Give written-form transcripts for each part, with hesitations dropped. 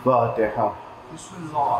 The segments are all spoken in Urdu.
فاتحہ۔ بسم اللہ۔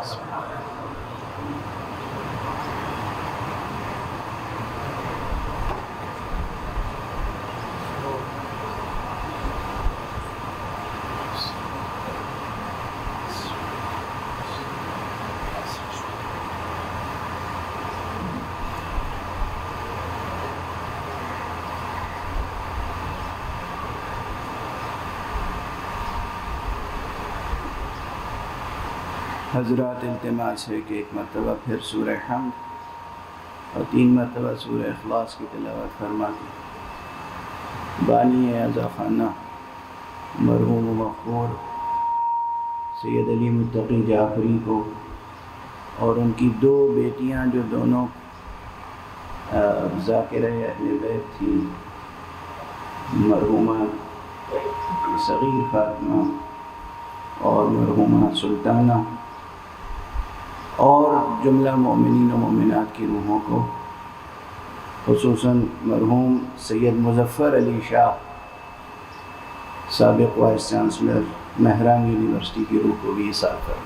حضرات التماس ہے کہ ایک مرتبہ پھر سورہ حمد اور 3 مرتبہ سورہ اخلاص کی تلاوت فرما کے بانی اعضا خانہ مرحوم و مغفور سید علی متقی جعفری کو اور ان کی 2 بیٹیاں جو دونوں ذاکرہ اہل بیت تھی، مرحومہ صغیر فاطمہ اور مرحومہ سلطانہ، اور جملہ مومنین و مومنات کی روحوں کو، خصوصاً مرحوم سید مظفر علی شاہ سابق وائس چانسلر مہران یونیورسٹی کی روح کو بھی احسان کریں۔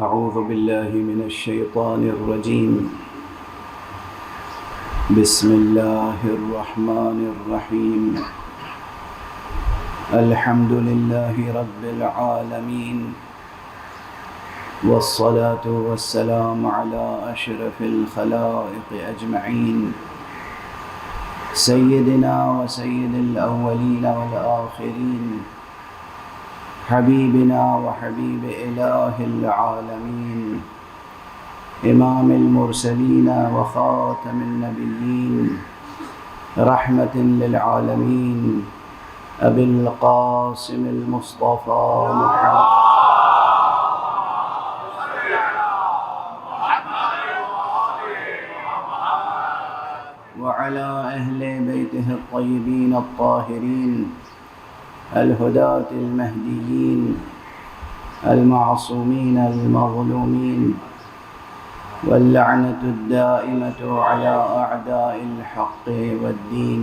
اعوذ باللہ من الشیطان الرجیم، بسم اللہ الرحمن الرحیم، الحمد للہ رب العالمین، والصلاة والسلام علی اشرف الخلائق اجمعین، سیدنا و سید الاولین والآخرین، حبیبنا و حبیب الہ العالمین، امام المرسلین و خاتم النبیین، رحمت للعالمین، ابی القاسم المصطفى محمد وعلى أهل بيته الطيبين الطاهرين الهداة المهديين المعصومين المظلومين، واللعنة الدائمة على أعداء الحق والدين.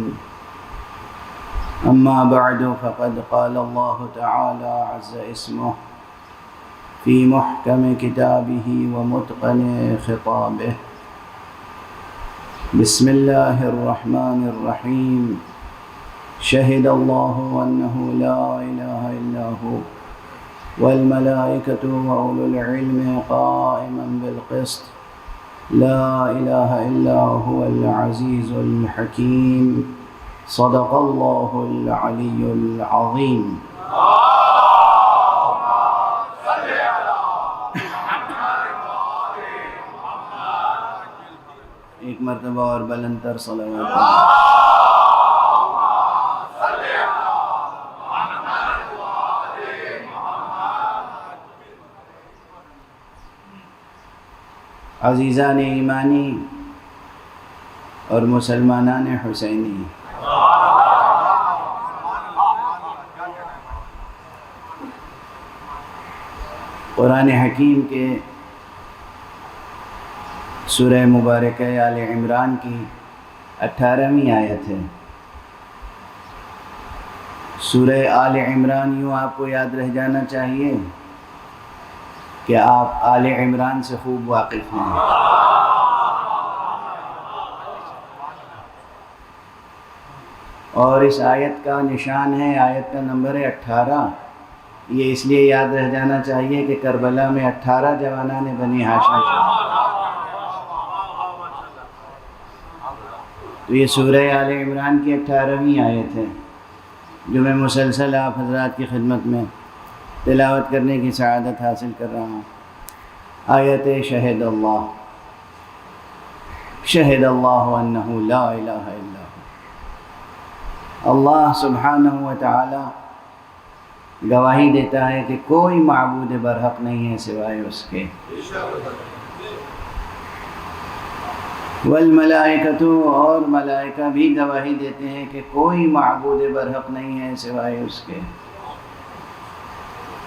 أما بعد، فقد قال الله تعالى عز اسمه في محكم كتابه ومتقن خطابه: بسم الله الرحمن الرحيم، شهد الله أنه لا إله إلا هو والملائكة وأولو العلم قائما بالقسط، لا إله إلا هو العزيز الحكيم، صدق الله العلي العظيم. ایک مرتبہ اور بلندتر صلوات. عزیزان ایمانی اور مسلمانان حسینی، قرآن حکیم کے سورہ مبارکہ آل عمران کی 18ویں آیت ہے. سورہ آل عمران یوں آپ کو یاد رہ جانا چاہیے کہ آپ آل عمران سے خوب واقف ہیں. اور اس آیت کا نشان ہے، آیت کا نمبر ہے 18۔ یہ اس لیے یاد رہ جانا چاہیے کہ کربلا میں 18 جوانان بنی ہاشم تھے۔ تو یہ سورہ آل عمران کی 18ویں آیت ہے جو میں مسلسل آپ حضرات کی خدمت میں تلاوت کرنے کی سعادت حاصل کر رہا ہوں۔ آیت شہد اللہ، شہد اللہ انہ لا الہ الا ہو۔ اللہ سبحانہ و تعالی گواہی دیتا ہے کہ کوئی معبود برحق نہیں ہے سوائے اس کے، والملائکۃ، اور ملائکہ بھی گواہی دیتے ہیں کہ کوئی معبود برحق نہیں ہے سوائے اس کے،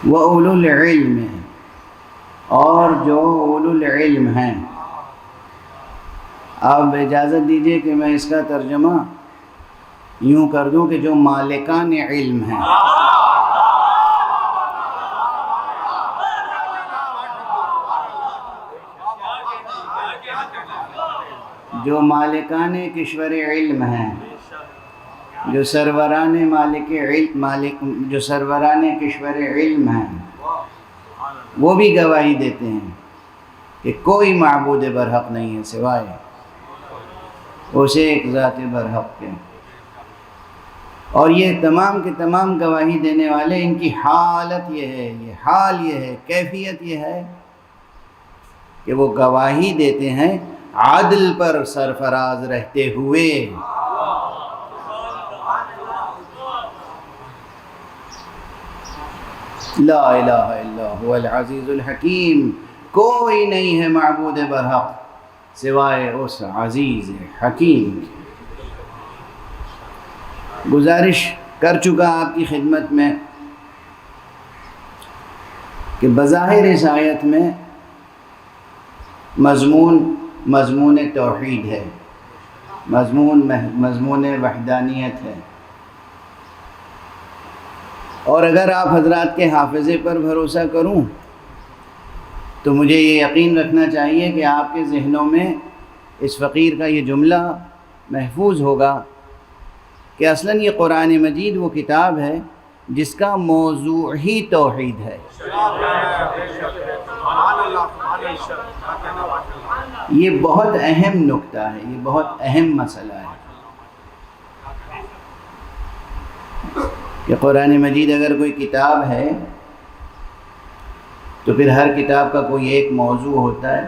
وَأُولُو الْعِلْمِ، اور جو اولو العلم ہیں۔ آپ اجازت دیجئے کہ میں اس کا ترجمہ یوں کر دوں کہ جو مالکان علم ہیں۔ جو مالکان کشور علم ہیں، جو سروران جو سروران کشور علم ہیں، وہ بھی گواہی دیتے ہیں کہ کوئی معبود برحق نہیں ہے سوائے اسے ایک ذات برحق کے۔ اور یہ تمام کے تمام گواہی دینے والے، ان کی حالت یہ ہے، یہ حال یہ ہے، کیفیت یہ ہے کہ وہ گواہی دیتے ہیں عدل پر سرفراز رہتے ہوئے۔ لا الہ الا هو العزیز الحکیم، کوئی نہیں ہے معبود برحق سوائے اس عزیز حکیم کے۔ گزارش کر چکا آپ کی خدمت میں کہ بظاہر اس آیت میں مضمون توحید ہے، مضمون وحدانیت ہے، اور اگر آپ حضرات کے حافظے پر بھروسہ کروں تو مجھے یہ یقین رکھنا چاہیے کہ آپ کے ذہنوں میں اس فقیر کا یہ جملہ محفوظ ہوگا کہ اصلاً یہ قرآن مجید وہ کتاب ہے جس کا موضوع ہی توحید ہے۔ یہ بہت اہم نکتہ ہے، یہ بہت اہم مسئلہ ہے کہ قرآن مجید اگر کوئی کتاب ہے تو پھر ہر کتاب کا کوئی ایک موضوع ہوتا ہے۔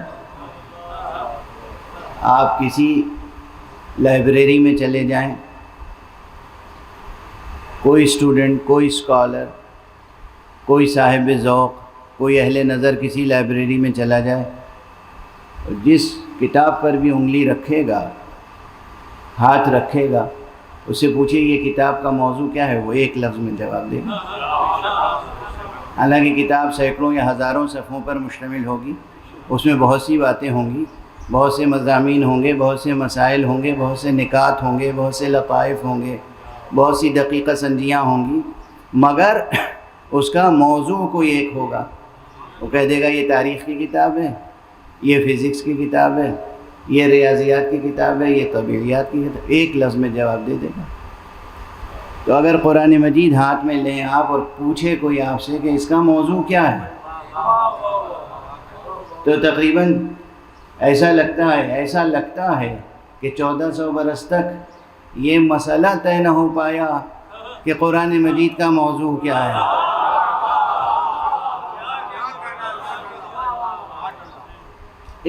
آپ کسی لائبریری میں چلے جائیں، کوئی اسٹوڈنٹ، کوئی اسکالر، کوئی صاحب ذوق، کوئی اہل نظر کسی لائبریری میں چلا جائے، جس کتاب پر بھی انگلی رکھے گا، ہاتھ رکھے گا، اس سے پوچھئے یہ کتاب کا موضوع کیا ہے، وہ ایک لفظ میں جواب دے گا۔ حالانکہ کتاب سینکڑوں یا ہزاروں صفحوں پر مشتمل ہوگی، اس میں بہت سی باتیں ہوں گی، بہت سے مضامین ہوں گے، بہت سے مسائل ہوں گے، بہت سے نکات ہوں گے، بہت سے لطائف ہوں گے، بہت سی دقیقہ سنجیاں ہوں گی، مگر اس کا موضوع کوئی ایک ہوگا۔ وہ کہہ دے گا یہ تاریخ کی کتاب ہے، یہ فزکس کی کتاب ہے، یہ ریاضیات کی کتاب ہے، یہ طبیعیات کی کتاب، ایک لفظ میں جواب دے دے گا۔ تو اگر قرآن مجید ہاتھ میں لیں آپ اور پوچھے کوئی آپ سے کہ اس کا موضوع کیا ہے، تو تقریباً ایسا لگتا ہے کہ 1400 برس تک یہ مسئلہ طے نہ ہو پایا کہ قرآن مجید کا موضوع کیا ہے۔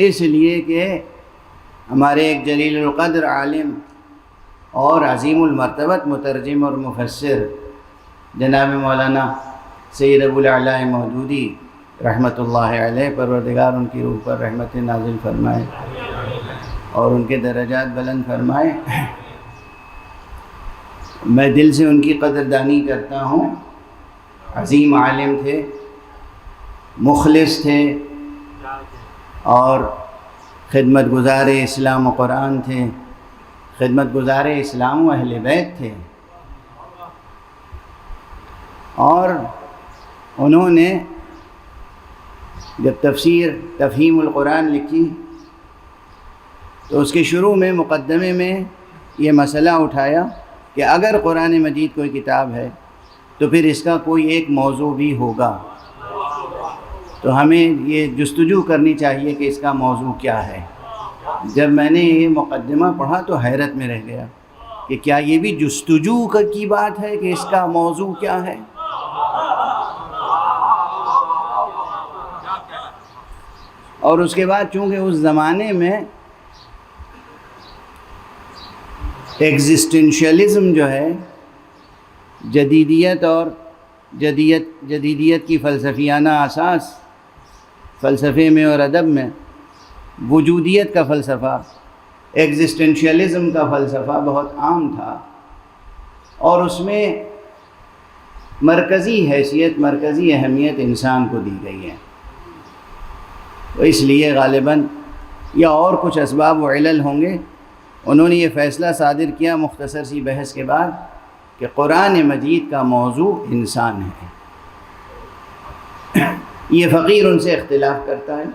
اس لیے کہ ہمارے ایک جلیل القدر عالم اور عظیم المرتبت مترجم اور مفسر جناب مولانا سید ابو الاعلیٰ مودودی رحمۃ اللہ علیہ، پروردگار ان کی روح پر رحمت نازل فرمائے اور ان کے درجات بلند فرمائے، میں دل سے ان کی قدردانی کرتا ہوں۔ عظیم عالم تھے، مخلص تھے، اور خدمت گزار اسلام و قرآن تھے، خدمت گزار اسلام و اہل بیت تھے، اور انہوں نے جب تفسیر تفہیم القرآن لکھی تو اس کے شروع میں مقدمے میں یہ مسئلہ اٹھایا کہ اگر قرآن مجید کوئی کتاب ہے تو پھر اس کا کوئی ایک موضوع بھی ہوگا، تو ہمیں یہ جستجو کرنی چاہیے کہ اس کا موضوع کیا ہے۔ جب میں نے یہ مقدمہ پڑھا تو حیرت میں رہ گیا کہ کیا یہ بھی جستجو کی بات ہے کہ اس کا موضوع کیا ہے؟ اور اس کے بعد چونکہ اس زمانے میں ایگزسٹنشیلزم جو ہے، جدیدیت اور جدیدیت کی فلسفیانہ اساس فلسفے میں اور ادب میں، وجودیت کا فلسفہ، ایگزسٹنشیلزم کا فلسفہ بہت عام تھا، اور اس میں مرکزی حیثیت، مرکزی اہمیت انسان کو دی گئی ہے۔ تو اس لیے غالباً یا اور کچھ اسباب و علل ہوں گے، انہوں نے یہ فیصلہ صادر کیا مختصر سی بحث کے بعد کہ قرآن مجید کا موضوع انسان ہے۔ یہ فقیر ان سے اختلاف کرتا ہے۔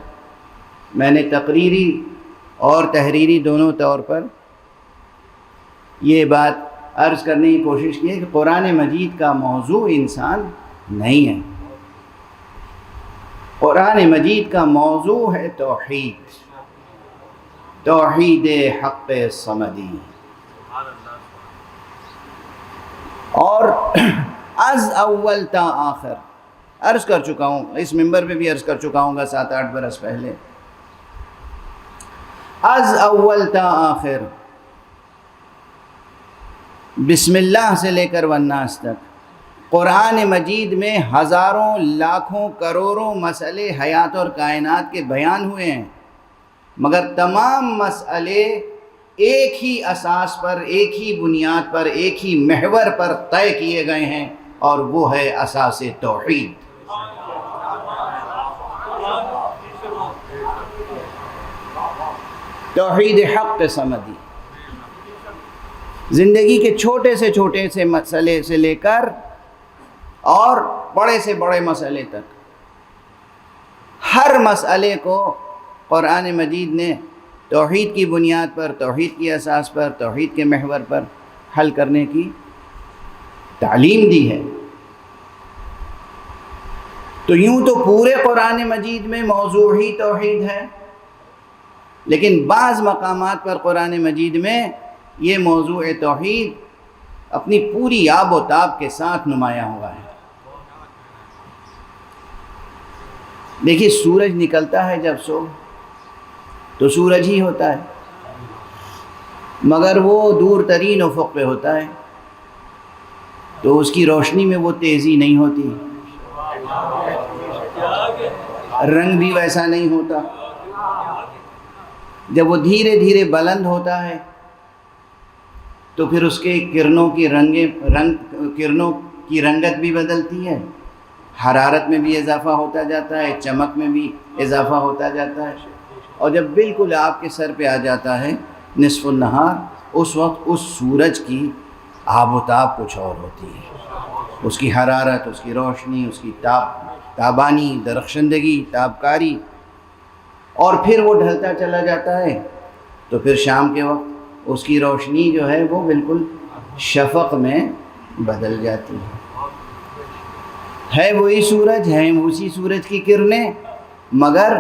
میں نے تقریری اور تحریری دونوں طور پر یہ بات عرض کرنے کی کوشش کی ہے کہ قرآن مجید کا موضوع انسان نہیں ہے۔ قرآن مجید کا موضوع ہے توحید، توحید حق صمدی، اور از اول تا آخر عرض کر چکا ہوں، اس منبر پہ بھی عرض کر چکا ہوں گا 7-8 برس پہلے، از اول تا آخر، بسم اللہ سے لے کر والناس تک قرآن مجید میں ہزاروں لاکھوں کروڑوں مسئلے حیات اور کائنات کے بیان ہوئے ہیں، مگر تمام مسئلے ایک ہی اساس پر، ایک ہی بنیاد پر، ایک ہی محور پر طے کیے گئے ہیں، اور وہ ہے اساس توحید۔ توحید حق صمدی، زندگی کے چھوٹے سے مسئلے سے لے کر اور بڑے سے بڑے مسئلے تک، ہر مسئلے کو قرآن مجید نے توحید کی بنیاد پر، توحید کی اساس پر، توحید کے محور پر حل کرنے کی تعلیم دی ہے۔ تو یوں تو پورے قرآن مجید میں موضوع ہی توحید ہے، لیکن بعض مقامات پر قرآن مجید میں یہ موضوع توحید اپنی پوری آب و تاب کے ساتھ نمایاں ہوا ہے۔ دیکھیے سورج نکلتا ہے جب صبح تو سورج ہی ہوتا ہے، مگر وہ دور ترین افق پہ ہوتا ہے تو اس کی روشنی میں وہ تیزی نہیں ہوتی، رنگ بھی ویسا نہیں ہوتا۔ جب وہ دھیرے دھیرے بلند ہوتا ہے تو پھر اس کے کرنوں کی رنگت بھی بدلتی ہے، حرارت میں بھی اضافہ ہوتا جاتا ہے، چمک میں بھی اضافہ ہوتا جاتا ہے، اور جب بالکل آپ کے سر پہ آ جاتا ہے نصف النہار، اس وقت اس سورج کی آب و تاب کچھ اور ہوتی ہے، اس کی حرارت، اس کی روشنی، اس کی تابانی، درخشندگی، تابکاری، اور پھر وہ ڈھلتا چلا جاتا ہے تو پھر شام کے وقت اس کی روشنی جو ہے وہ بالکل شفق میں بدل جاتی ہے وہی سورج، ہیں اسی سورج کی کرنیں، مگر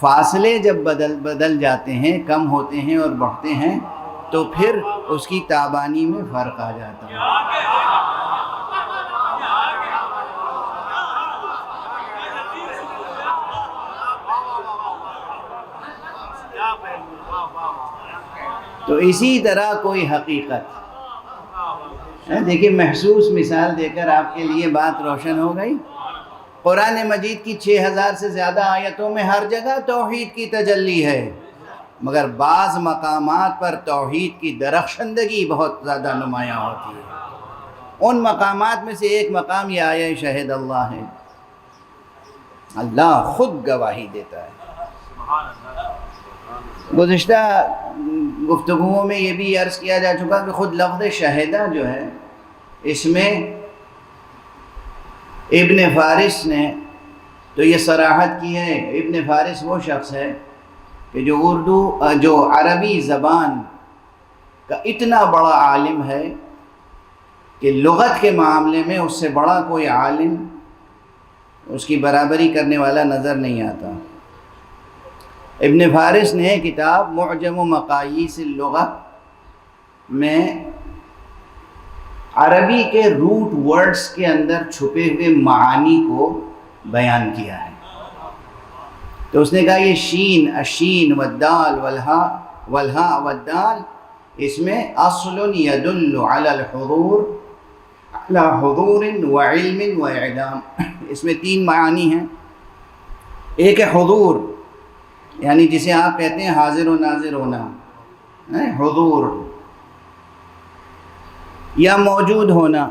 فاصلے جب بدل جاتے ہیں، کم ہوتے ہیں اور بڑھتے ہیں تو پھر اس کی تابانی میں فرق آ جاتا ہے۔ تو اسی طرح کوئی حقیقت، دیکھیں محسوس مثال دے کر آپ کے لیے بات روشن ہو گئی۔ قرآن مجید کی 6000 سے زیادہ آیتوں میں ہر جگہ توحید کی تجلی ہے، مگر بعض مقامات پر توحید کی درخشندگی بہت زیادہ نمایاں ہوتی ہے۔ ان مقامات میں سے ایک مقام یہ آیہ شہد اللہ ہے، اللہ خود گواہی دیتا ہے۔ گزشتہ گفتگوؤں میں یہ بھی عرض کیا جا چکا کہ خود لفظ شہدہ جو ہے، اس میں ابن فارس نے تو یہ صراحت کی ہے۔ ابن فارس وہ شخص ہے کہ جو عربی زبان کا اتنا بڑا عالم ہے کہ لغت کے معاملے میں اس سے بڑا کوئی عالم، اس کی برابری کرنے والا نظر نہیں آتا۔ ابن فارس نے کتاب معجم و مقاییس اللغہ میں عربی کے روٹ ورڈز کے اندر چھپے ہوئے معانی کو بیان کیا ہے۔ تو اس نے کہا یہ شین، الشین والدال والہاء والدال، اس میں اصل یدل علی الحضور، علی حضور وعلم واعلام، اس میں 3 معانی ہیں۔ ایک ہے حضور، یعنی جسے آپ کہتے ہیں حاضر و ناظر ہونا، حضور، یا موجود ہونا،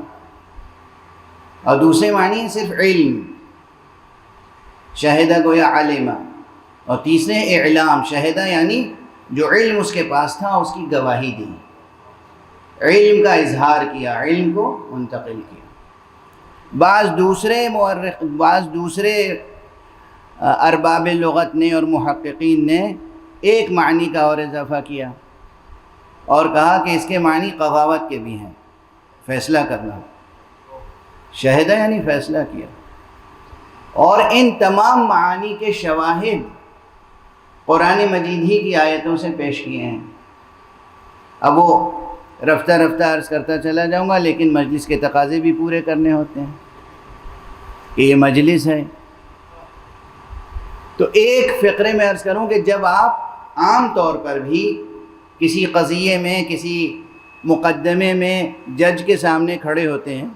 اور دوسرے معنی ہے صرف علم، شہدہ گویا علمہ، اور تیسرے اعلام، شہدہ یعنی جو علم اس کے پاس تھا اس کی گواہی دی، علم کا اظہار کیا، علم کو منتقل کیا۔ بعض دوسرے ارباب لغت نے اور محققین نے ایک معنی کا اور اضافہ کیا اور کہا کہ اس کے معنی قضاوت کے بھی ہیں، فیصلہ کرنا، شہدہ یعنی فیصلہ کیا۔ اور ان تمام معانی کے شواہد قرآن مجید ہی کی آیتوں سے پیش کیے ہیں۔ اب وہ رفتہ رفتہ عرض کرتا چلا جاؤں گا، لیکن مجلس کے تقاضے بھی پورے کرنے ہوتے ہیں کہ یہ مجلس ہے۔ تو ایک فقرے میں عرض کروں کہ جب آپ عام طور پر بھی کسی قضیے میں، کسی مقدمے میں جج کے سامنے کھڑے ہوتے ہیں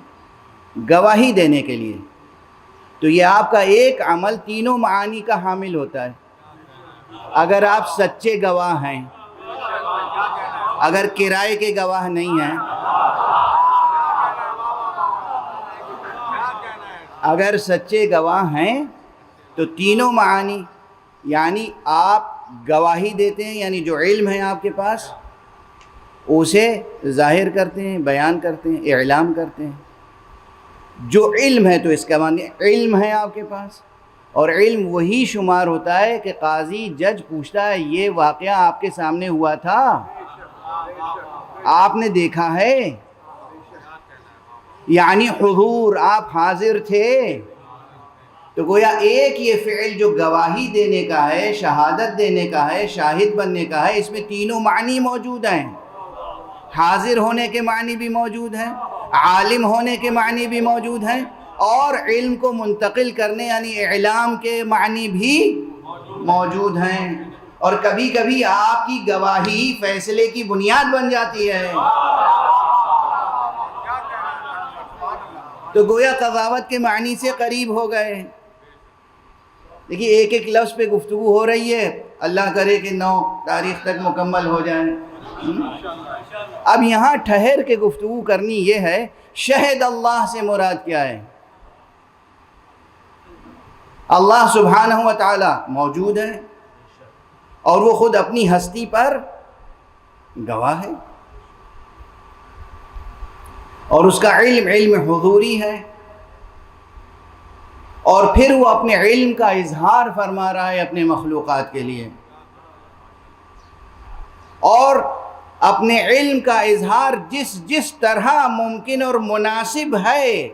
گواہی دینے کے لیے، تو یہ آپ کا ایک عمل تینوں معانی کا حامل ہوتا ہے۔ اگر آپ سچے گواہ ہیں، اگر کرائے کے گواہ نہیں ہیں، اگر سچے گواہ ہیں تو تینوں معانی، یعنی آپ گواہی دیتے ہیں، یعنی جو علم ہے آپ کے پاس اسے ظاہر کرتے ہیں، بیان کرتے ہیں، اعلام کرتے ہیں۔ جو علم ہے تو اس کا معنی علم ہے آپ کے پاس، اور علم وہی شمار ہوتا ہے کہ قاضی جج پوچھتا ہے یہ واقعہ آپ کے سامنے ہوا تھا، آپ نے دیکھا ہے، یعنی حضور، آپ حاضر تھے۔ تو گویا ایک یہ فعل جو گواہی دینے کا ہے، شہادت دینے کا ہے، شاہد بننے کا ہے، اس میں تینوں معنی موجود ہیں۔ حاضر ہونے کے معنی بھی موجود ہیں، عالم ہونے کے معنی بھی موجود ہیں، اور علم کو منتقل کرنے یعنی اعلام کے معنی بھی موجود ہیں۔ اور کبھی کبھی آپ کی گواہی فیصلے کی بنیاد بن جاتی ہے۔ تو گویا قضاوت کے معنی سے قریب ہو گئے۔ دیکھیے ایک ایک لفظ پہ گفتگو ہو رہی ہے، اللہ کرے کہ 9 تاریخ تک مکمل ہو جائیں۔ اب یہاں ٹھہر کے گفتگو کرنی یہ ہے، شہد اللہ سے مراد کیا ہے؟ اللہ سبحانہ و تعالی موجود ہے اور وہ خود اپنی ہستی پر گواہ ہے، اور اس کا علم حضوری ہے، اور پھر وہ اپنے علم کا اظہار فرما رہا ہے اپنے مخلوقات کے لیے، اور اپنے علم کا اظہار جس طرح ممکن اور مناسب ہے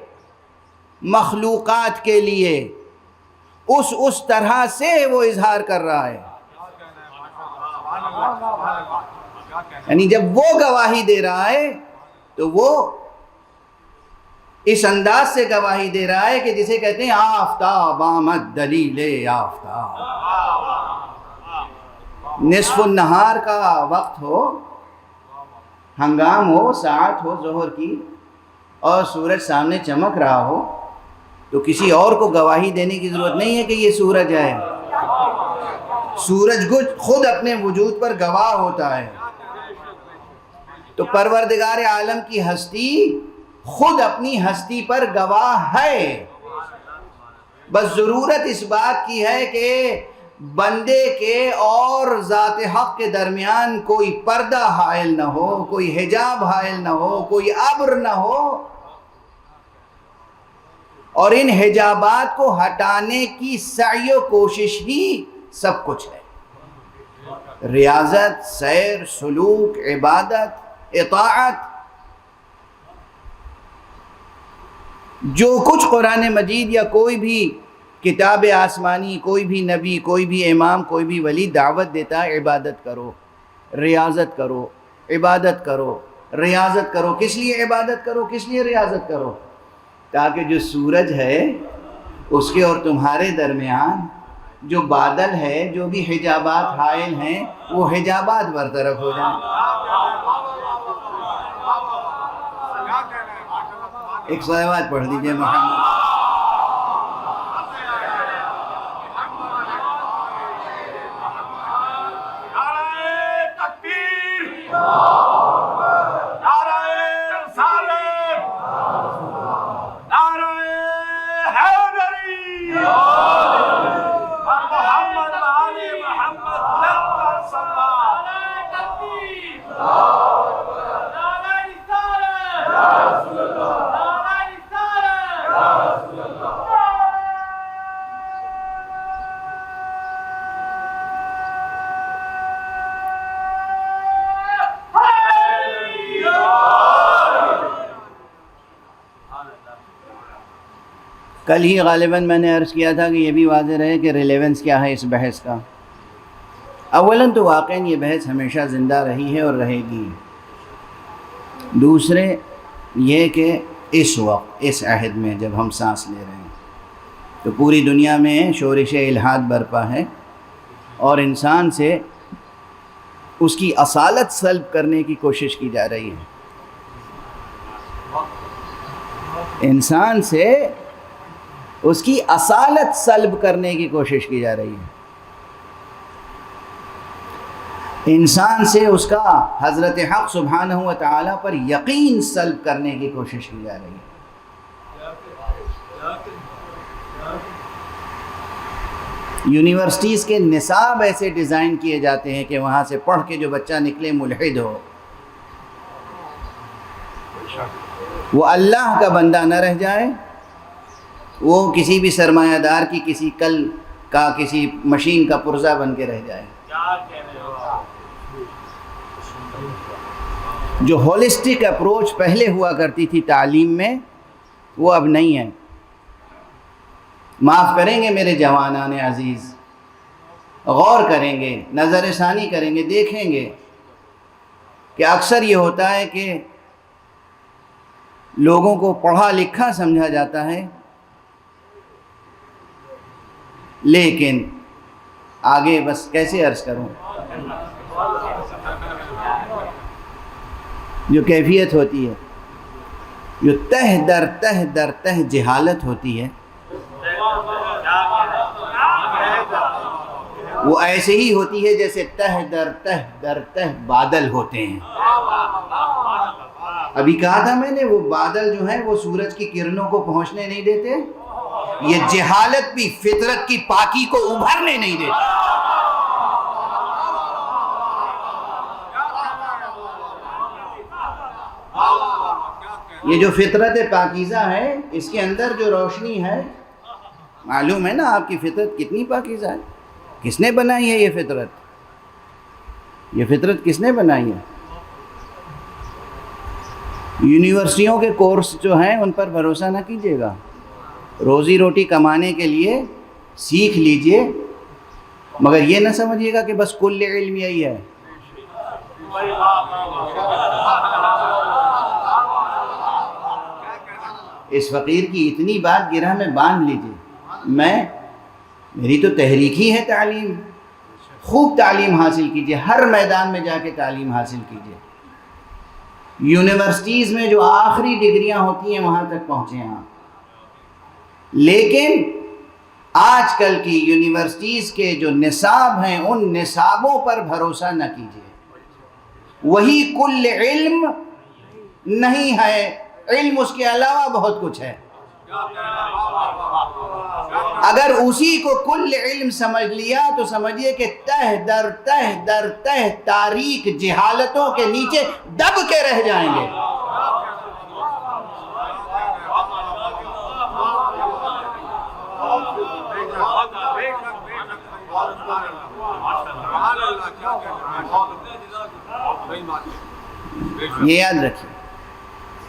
مخلوقات کے لیے اس طرح سے وہ اظہار کر رہا ہے۔ یعنی جب وہ گواہی دے رہا ہے تو وہ اس انداز سے گواہی دے رہا ہے کہ جسے کہتے ہیں آفتاب آمد دلیل آفتاب، نصف النہار کا وقت ہو، ہنگام ہو، ساعت ہو ظہر کی، اور سورج سامنے چمک رہا ہو، تو کسی اور کو گواہی دینے کی ضرورت نہیں ہے کہ یہ سورج ہے۔ سورج خود اپنے وجود پر گواہ ہوتا ہے۔ تو پروردگار عالم کی ہستی خود اپنی ہستی پر گواہ ہے، بس ضرورت اس بات کی ہے کہ بندے کے اور ذات حق کے درمیان کوئی پردہ حائل نہ ہو، کوئی حجاب حائل نہ ہو، کوئی ابر نہ ہو، اور ان حجابات کو ہٹانے کی سعی و کوشش ہی سب کچھ ہے۔ ریاضت، سیر، سلوک، عبادت، اطاعت، جو کچھ قرآن مجید یا کوئی بھی کتاب آسمانی، کوئی بھی نبی، کوئی بھی امام، کوئی بھی ولی دعوت دیتا ہے عبادت کرو، ریاضت کرو، عبادت کرو، ریاضت کرو۔ کس لیے عبادت کرو، کس لیے ریاضت کرو؟ تاکہ جو سورج ہے اس کے اور تمہارے درمیان جو بادل ہے، جو بھی حجابات حائل ہیں، وہ حجابات برطرف ہو جائیں۔ ایک صلوات پڑھ دیجئے محمد۔ کل ہی غالباً میں نے عرض کیا تھا کہ یہ بھی واضح رہے کہ ریلیونس کیا ہے اس بحث کا۔ اولاً تو واقعاً یہ بحث ہمیشہ زندہ رہی ہے اور رہے گی۔ دوسرے یہ کہ اس وقت، اس عہد میں جب ہم سانس لے رہے ہیں تو پوری دنیا میں شورش الحاد برپا ہے اور انسان سے اس کی اصالت سلب کرنے کی کوشش کی جا رہی ہے۔ انسان سے اس کی اصالت سلب کرنے کی کوشش کی جا رہی ہے۔ انسان سے اس کا حضرت حق سبحانہ و تعالی پر یقین سلب کرنے کی کوشش کی جا رہی ہے۔ یونیورسٹیز کے نصاب ایسے ڈیزائن کیے جاتے ہیں کہ وہاں سے پڑھ کے جو بچہ نکلے ملحد ہو، وہ اللہ کا بندہ نہ رہ جائے، وہ کسی بھی سرمایہ دار کی کسی کل کا کسی مشین کا پرزہ بن کے رہ جائے۔ جو ہولسٹک اپروچ پہلے ہوا کرتی تھی تعلیم میں، وہ اب نہیں ہے۔ معاف کریں گے میرے جوانان عزیز، غور کریں گے، نظر ثانی کریں گے، دیکھیں گے کہ اکثر یہ ہوتا ہے کہ لوگوں کو پڑھا لکھا سمجھا جاتا ہے، لیکن آگے بس کیسے عرض کروں، جو کیفیت ہوتی ہے، جو تہ در جہالت ہوتی ہے، وہ ایسے ہی ہوتی ہے جیسے تہ در بادل ہوتے ہیں۔ ابھی کہا تھا میں نے، وہ بادل جو ہیں وہ سورج کی کرنوں کو پہنچنے نہیں دیتے، یہ جہالت بھی فطرت کی پاکی کو ابھرنے نہیں دیتی۔ یہ جو فطرت پاکیزہ ہے، اس کے اندر جو روشنی ہے، معلوم ہے نا آپ کی فطرت کتنی پاکیزہ ہے؟ کس نے بنائی ہے یہ فطرت؟ یہ فطرت کس نے بنائی ہے؟ یونیورسٹیوں کے کورس جو ہیں ان پر بھروسہ نہ کیجیے گا۔ روزی روٹی کمانے کے لیے سیکھ لیجئے، مگر یہ نہ سمجھیے گا کہ بس کل علم یہی ہے۔ اس فقیر کی اتنی بات گرہ میں باندھ لیجئے، میری تو تحریک ہی ہے تعلیم۔ خوب تعلیم حاصل کیجئے، ہر میدان میں جا کے تعلیم حاصل کیجئے۔ یونیورسٹیز میں جو آخری ڈگریاں ہوتی ہیں وہاں تک پہنچے ہیں آپ، لیکن آج کل کی یونیورسٹیز کے جو نصاب ہیں ان نصابوں پر بھروسہ نہ کیجیے۔ وہی کل علم نہیں ہے، علم اس کے علاوہ بہت کچھ ہے۔ اگر اسی کو کل علم سمجھ لیا تو سمجھیے کہ تہ در تاریک جہالتوں کے نیچے دب کے رہ جائیں گے۔ یہ یاد رکھیے،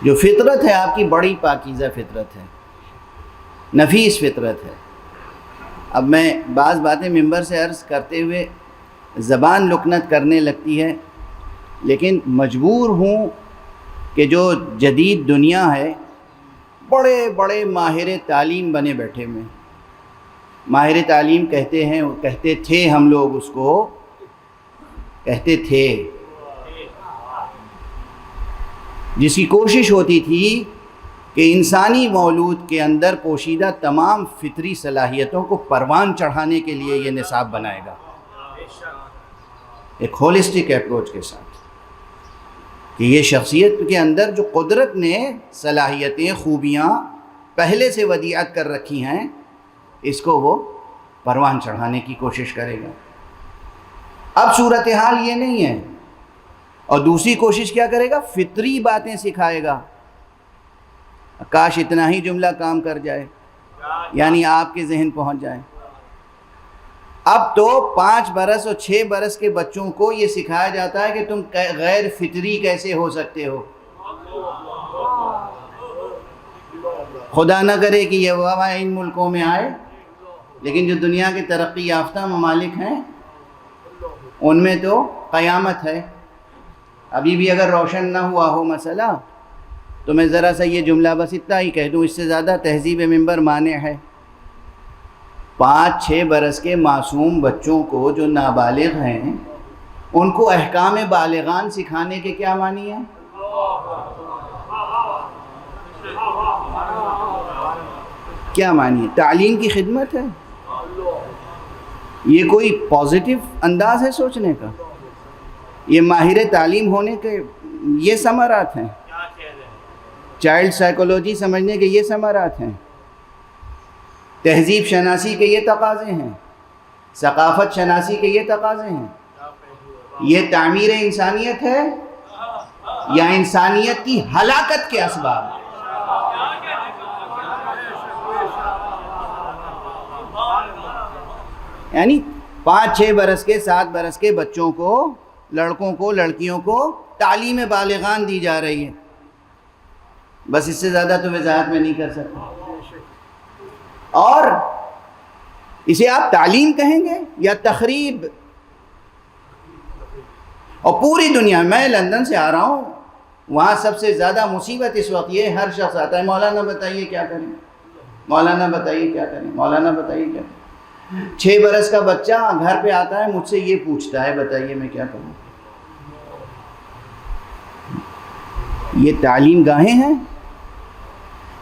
جو فطرت ہے آپ کی بڑی پاکیزہ فطرت ہے۔ نفیس فطرت ہے۔ اب میں بعض باتیں ممبر سے عرض کرتے ہوئے زبان لکنت کرنے لگتی ہے، لیکن مجبور ہوں کہ جو جدید دنیا ہے، بڑے بڑے ماہر تعلیم بنے بیٹھے ہوئے، ماہر تعلیم کہتے تھے، ہم لوگ اس کو کہتے تھے، جس کی کوشش ہوتی تھی کہ انسانی مولود کے اندر پوشیدہ تمام فطری صلاحیتوں کو پروان چڑھانے کے لیے یہ نصاب بنائے گا، ایک ہولسٹک اپروچ کے ساتھ، کہ یہ شخصیت کے اندر جو قدرت نے صلاحیتیں، خوبیاں پہلے سے ودیعت کر رکھی ہیں، اس کو وہ پروان چڑھانے کی کوشش کرے گا۔ اب صورتحال یہ نہیں ہے، اور دوسری کوشش کیا کرے گا؟ فطری باتیں سکھائے گا۔ کاش اتنا ہی جملہ کام کر جائے، یعنی آپ کے ذہن پہنچ جائے۔ اب تو 5 برس اور 6 برس کے بچوں کو یہ سکھایا جاتا ہے کہ تم غیر فطری کیسے ہو سکتے ہو۔ خدا نہ کرے کہ یہ وبا ان ملکوں میں آئے، لیکن جو دنیا کے ترقی یافتہ ممالک ہیں ان میں تو قیامت ہے۔ ابھی بھی اگر روشن نہ ہوا ہو مسئلہ تو میں ذرا سا یہ جملہ بس اتنا ہی کہہ دوں، اس سے زیادہ تہذیب ممبر مانع ہے۔ 5-6 برس کے معصوم بچوں کو جو نابالغ ہیں، ان کو احکام بالغان سکھانے کے کیا معنی ہے؟ کیا معنی ہے؟ تعلیم کی خدمت ہے؟ یہ کوئی پازیٹیو انداز ہے سوچنے کا؟ یہ ماہر تعلیم ہونے کے یہ ثمرات ہیں؟ چائلڈ سائیکولوجی سمجھنے کے یہ ثمرات ہیں؟ تہذیب شناسی کے یہ تقاضے ہیں؟ ثقافت شناسی کے یہ تقاضے ہیں؟ یہ تعمیر انسانیت ہے یا انسانیت کی ہلاکت کے اسباب؟ یعنی 5-6 برس کے 7 برس کے بچوں کو، لڑکوں کو، لڑکیوں کو تعلیم بالغان دی جا رہی ہے۔ بس اس سے زیادہ تو وضاحت میں نہیں کر سکتا۔ اور اسے آپ تعلیم کہیں گے یا تخریب؟ اور پوری دنیا میں لندن سے آ رہا ہوں، وہاں سب سے زیادہ مصیبت اس وقت یہ، ہر شخص آتا ہے، مولانا بتائیے کیا کریں، مولانا بتائیے کیا کریں، مولانا بتائیے کیا کریں۔ 6 برس کا بچہ گھر پہ آتا ہے، مجھ سے یہ پوچھتا ہے، بتائیے میں کیا کروں۔ یہ تعلیم گاہیں ہیں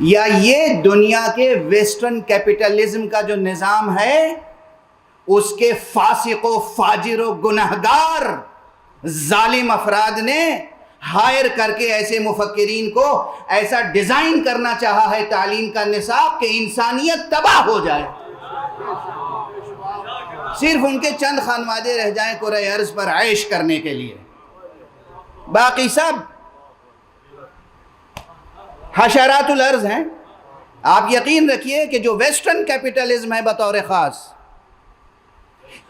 یا یہ دنیا کے ویسٹرن کیپٹلزم کا جو نظام ہے، اس کے فاسق و فاجر و گنہگار ظالم افراد نے ہائر کر کے ایسے مفکرین کو ایسا ڈیزائن کرنا چاہا ہے تعلیم کا نصاب کہ انسانیت تباہ ہو جائے، صرف ان کے چند خانوادے رہ جائیں کرۂ ارض پر عیش کرنے کے لیے، باقی سب حشرات الارض ہیں۔ آپ یقین رکھیے کہ جو ویسٹرن کیپٹلزم ہے بطور خاص،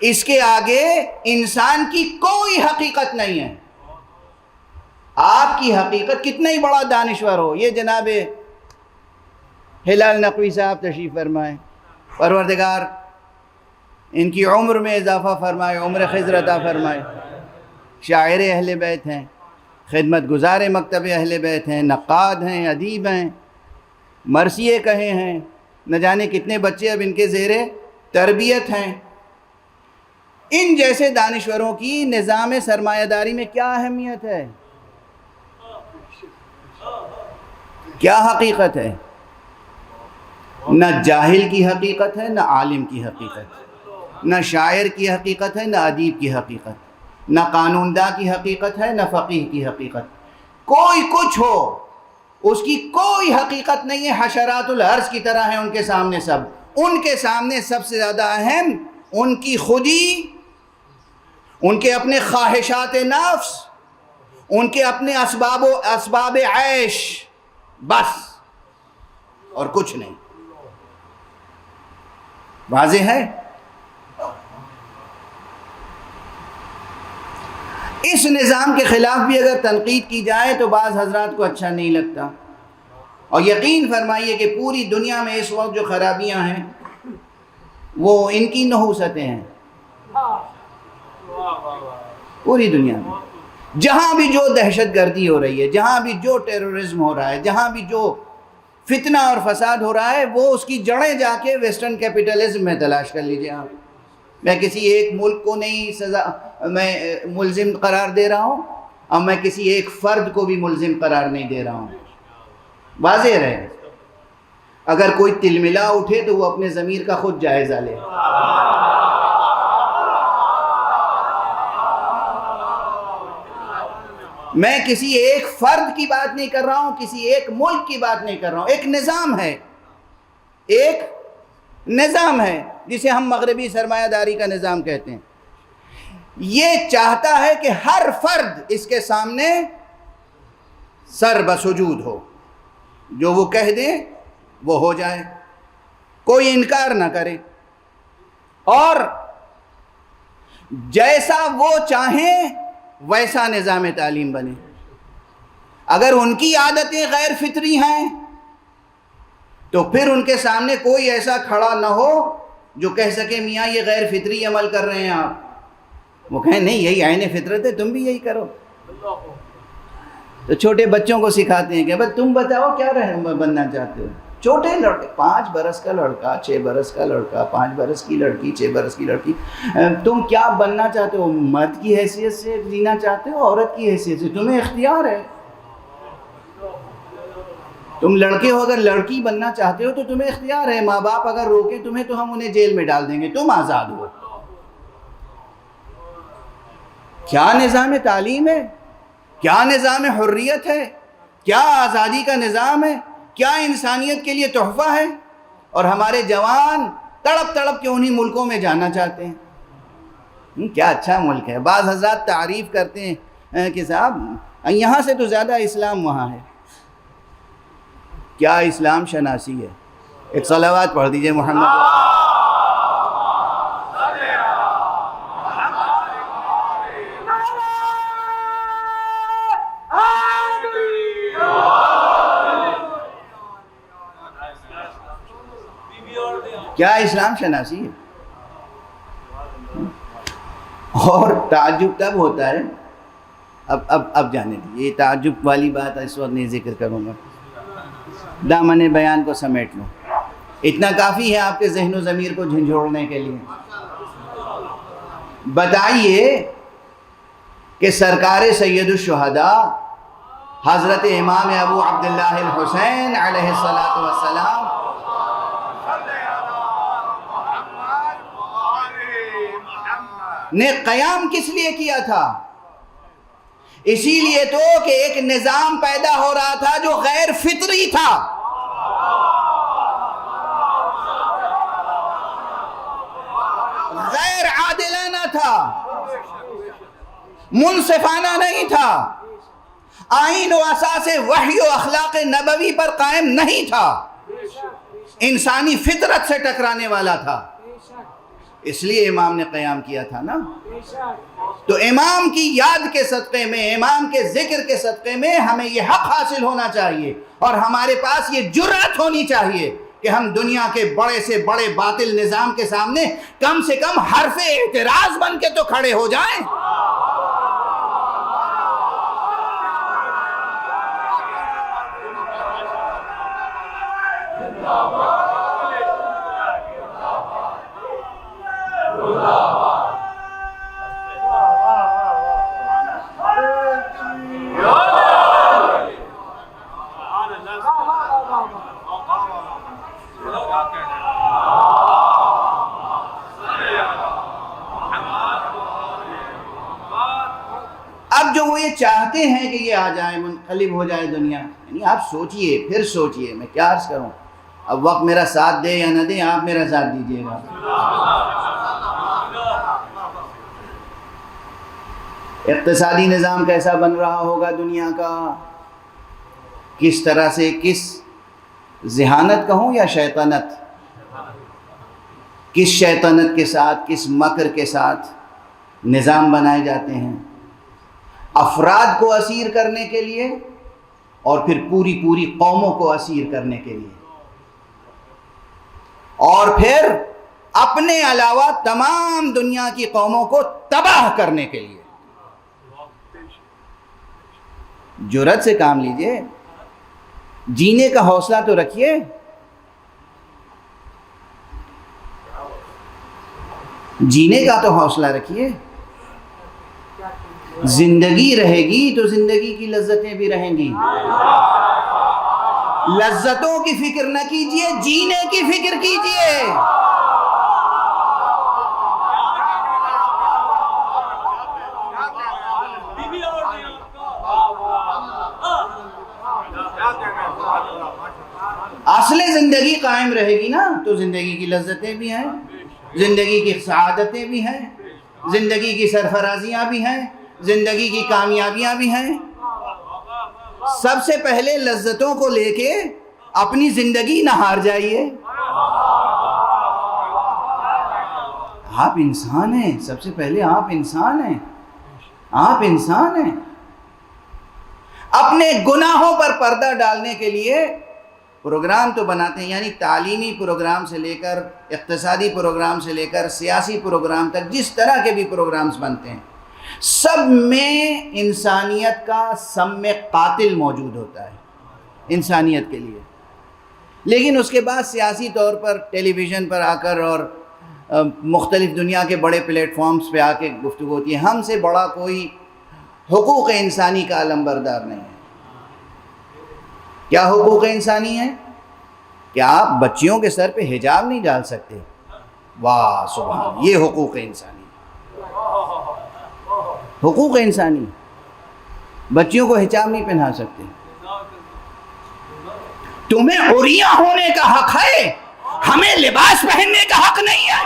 اس کے آگے انسان کی کوئی حقیقت نہیں ہے۔ آپ کی حقیقت کتنا ہی بڑا دانشور ہو، یہ جناب ہلال نقوی صاحب تشریف فرمائیں، پروردگار ان کی عمر میں اضافہ فرمائے، عمر خضر عطا فرمائے، شاعر اہل بیت ہیں، خدمت گزار مکتب اہل بیت ہیں، نقاد ہیں، ادیب ہیں، مرثیے کہے ہیں، نہ جانے کتنے بچے اب ان کے زیر تربیت ہیں۔ ان جیسے دانشوروں کی نظام سرمایہ داری میں کیا اہمیت ہے، کیا حقیقت ہے؟ نہ جاہل کی حقیقت ہے، نہ عالم کی حقیقت، نہ شاعر کی حقیقت ہے، نہ ادیب کی حقیقت، نہ قانون داں کی حقیقت ہے، نہ فقیہ کی حقیقت، کوئی کچھ ہو اس کی کوئی حقیقت نہیں ہے۔ حشرات الارض کی طرح ہیں ان کے سامنے سب، ان کے سامنے سب سے زیادہ اہم ان کی خودی، ان کے اپنے خواہشات نفس، ان کے اپنے اسباب عیش، بس، اور کچھ نہیں۔ واضح ہے؟ اس نظام کے خلاف بھی اگر تنقید کی جائے تو بعض حضرات کو اچھا نہیں لگتا، اور یقین فرمائیے کہ پوری دنیا میں اس وقت جو خرابیاں ہیں وہ ان کی نحوستیں ہیں. پوری دنیا میں جہاں بھی جو دہشت گردی ہو رہی ہے، جہاں بھی جو ٹیررزم ہو رہا ہے، جہاں بھی جو فتنہ اور فساد ہو رہا ہے، وہ اس کی جڑیں جا کے ویسٹرن کیپٹلزم میں تلاش کر لیجئے آپ. میں کسی ایک ملک کو نہیں میں ملزم قرار دے رہا ہوں، اور میں کسی ایک فرد کو بھی ملزم قرار نہیں دے رہا ہوں. واضح رہے، اگر کوئی تلملا اٹھے تو وہ اپنے ضمیر کا خود جائزہ لے. میں کسی ایک فرد کی بات نہیں کر رہا ہوں، کسی ایک ملک کی بات نہیں کر رہا ہوں. ایک نظام ہے، ایک نظام ہے جسے ہم مغربی سرمایہ داری کا نظام کہتے ہیں. یہ چاہتا ہے کہ ہر فرد اس کے سامنے سر بسجود ہو، جو وہ کہہ دے وہ ہو جائے، کوئی انکار نہ کرے، اور جیسا وہ چاہیں ویسا نظام تعلیم بنے. اگر ان کی عادتیں غیر فطری ہیں تو پھر ان کے سامنے کوئی ایسا کھڑا نہ ہو جو کہہ سکے میاں یہ غیر فطری عمل کر رہے ہیں آپ. وہ کہیں نہیں یہی عین فطرت ہے، تم بھی یہی کرو. تو چھوٹے بچوں کو سکھاتے ہیں کہ بس تم بتاؤ کیا بننا چاہتے ہو. چھوٹے لڑکے، 5 برس کا لڑکا، 6 برس کا لڑکا، 5 برس کی لڑکی، 6 برس کی لڑکی، تم کیا بننا چاہتے ہو؟ مرد کی حیثیت سے جینا چاہتے ہو، عورت کی حیثیت سے؟ تمہیں اختیار ہے. تم لڑکے ہو، اگر لڑکی بننا چاہتے ہو تو تمہیں اختیار ہے. ماں باپ اگر روکے تمہیں تو ہم انہیں جیل میں ڈال دیں گے، تم آزاد ہو. کیا نظام تعلیم ہے، کیا نظام حریت ہے، کیا آزادی کا نظام ہے، کیا انسانیت کے لیے تحفہ ہے. اور ہمارے جوان تڑپ تڑپ کے انہی ملکوں میں جانا چاہتے ہیں. کیا اچھا ملک ہے. بعض حضرات تعریف کرتے ہیں کہ صاحب یہاں سے تو زیادہ اسلام وہاں ہے. کیا اسلام شناسی ہے. ایک صلوات پڑھ دیجئے محمد. کیا اسلام شناسی ہے. اور تعجب تب ہوتا ہے، اب جانے دیجیے، یہ تعجب والی بات اس وقت نہیں ذکر کروں گا، دامن بیان کو سمیٹ لوں. اتنا کافی ہے آپ کے ذہن و ضمیر کو جھنجھوڑنے کے لیے. بتائیے کہ سرکار سید الشہداء حضرت امام ابو عبداللہ الحسین علیہ السلام نے قیام کس لیے کیا تھا؟ اسی لیے تو کہ ایک نظام پیدا ہو رہا تھا جو غیر فطری تھا. غیر عادلانہ تھا، منصفانہ نہیں تھا، آئین و اساس وحی و اخلاق نبوی پر قائم نہیں تھا، انسانی فطرت سے ٹکرانے والا تھا. اس لیے امام نے قیام کیا تھا نا. تو امام کی یاد کے صدقے میں، امام کے ذکر کے صدقے میں ہمیں یہ حق حاصل ہونا چاہیے، اور ہمارے پاس یہ جرأت ہونی چاہیے کہ ہم دنیا کے بڑے سے بڑے باطل نظام کے سامنے کم سے کم حرف اعتراض بن کے تو کھڑے ہو جائیں. اب جو وہ یہ چاہتے ہیں کہ یہ آ جائے، منقلب ہو جائے دنیا، یعنی آپ سوچئے، پھر سوچئے. میں کیا عرض کروں، اب وقت میرا ساتھ دے یا نہ دے، آپ میرا ساتھ دیجئے گا. اقتصادی نظام کیسا بن رہا ہوگا دنیا کا، کس طرح سے، کس ذہانت کہوں یا شیطنت، کس شیطنت کے ساتھ، کس مکر کے ساتھ نظام بنائے جاتے ہیں افراد کو اسیر کرنے کے لیے، اور پھر پوری پوری قوموں کو اسیر کرنے کے لیے، اور پھر اپنے علاوہ تمام دنیا کی قوموں کو تباہ کرنے کے لیے۔ جرأت سے کام لیجئے، جینے کا حوصلہ تو رکھیے۔ جینے کا تو حوصلہ رکھیے۔ زندگی رہے گی تو زندگی کی لذتیں بھی رہیں گی۔ لذتوں کی فکر نہ کیجئے، جینے کی فکر کیجئے۔ اصل زندگی قائم رہے گی نا تو زندگی کی لذتیں بھی ہیں، زندگی کی سعادتیں بھی ہیں، زندگی کی سرفرازیاں بھی ہیں، زندگی کی کامیابیاں بھی ہیں۔ سب سے پہلے لذتوں کو لے کے اپنی زندگی نہ ہار جائیے۔ آپ انسان ہیں، سب سے پہلے آپ انسان ہیں، آپ انسان ہیں۔ اپنے گناہوں پر پردہ ڈالنے کے لیے پروگرام تو بناتے ہیں، یعنی تعلیمی پروگرام سے لے کر اقتصادی پروگرام سے لے کر سیاسی پروگرام تک جس طرح کے بھی پروگرامز بنتے ہیں، سب میں انسانیت کا سم قاتل موجود ہوتا ہے انسانیت کے لیے۔ لیکن اس کے بعد سیاسی طور پر ٹیلی ویژن پر آ کر اور مختلف دنیا کے بڑے پلیٹ فارمز پہ آ کے گفتگو ہوتی ہے۔ ہم سے بڑا کوئی حقوق انسانی کا علمبردار نہیں ہے۔ کیا حقوق انسانی ہے؟ کہ آپ بچیوں کے سر پہ حجاب نہیں ڈال سکتے، واہ سبحان، یہ حقوق انسانی۔ حقوق انسانی، بچیوں کو حجاب نہیں پہنا سکتے۔ تمہیں عریاں ہونے کا حق ہے، ہمیں لباس پہننے کا حق نہیں ہے۔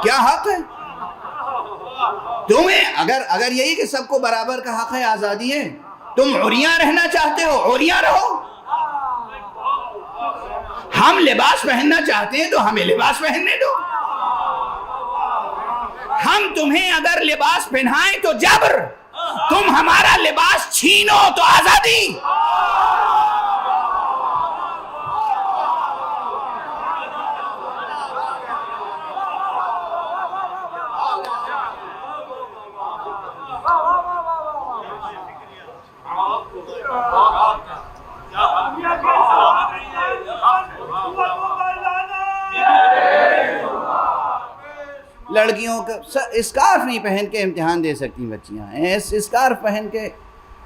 کیا حق ہے تمہیں؟ اگر یہی کہ سب کو برابر کا حق ہے، آزادی ہے، تم عریاں رہنا چاہتے ہو، عریاں رہو۔ ہم لباس پہننا چاہتے ہیں تو ہمیں لباس پہننے دو۔ ہم تمہیں اگر لباس پہنائیں تو جبر، تم ہمارا لباس چھینو تو آزادی۔ لڑکیوں کا اسکارف نہیں پہن کے امتحان دے سکتی بچیاں، اسکارف پہن کے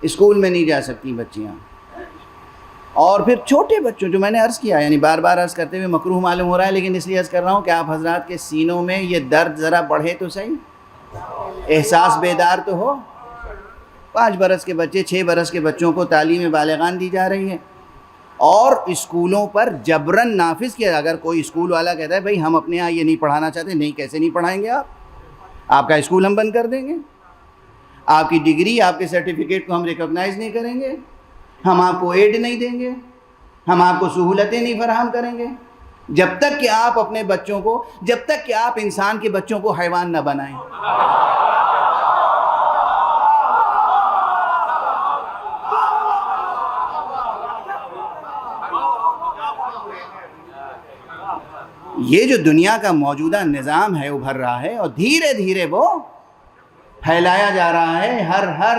اسکول میں نہیں جا سکتی بچیاں۔ اور پھر چھوٹے بچوں، جو میں نے عرض کیا، یعنی بار بار عرض کرتے ہوئے مکروہ معلوم ہو رہا ہے، لیکن اس لیے عرض کر رہا ہوں کہ آپ حضرات کے سینوں میں یہ درد ذرا بڑھے تو صحیح، احساس بیدار تو ہو۔ 5 برس کے بچے، 6 برس کے بچوں کو تعلیم بالغان دی جا رہی ہے، اور اسکولوں پر جبراً نافذ کیا۔ اگر کوئی اسکول والا کہتا ہے بھائی ہم اپنے یہاں یہ نہیں پڑھانا چاہتے، نہیں، کیسے نہیں پڑھائیں گے آپ کا اسکول ہم بند کر دیں گے، آپ کی ڈگری، آپ کے سرٹیفکیٹ کو ہم ریکگنائز نہیں کریں گے، ہم آپ کو ایڈ نہیں دیں گے، ہم آپ کو سہولتیں نہیں فراہم کریں گے، جب تک کہ آپ اپنے بچوں کو، جب تک کہ آپ انسان کے بچوں کو حیوان نہ بنائیں۔ یہ جو دنیا کا موجودہ نظام ہے ابھر رہا ہے، اور دھیرے دھیرے وہ پھیلایا جا رہا ہے ہر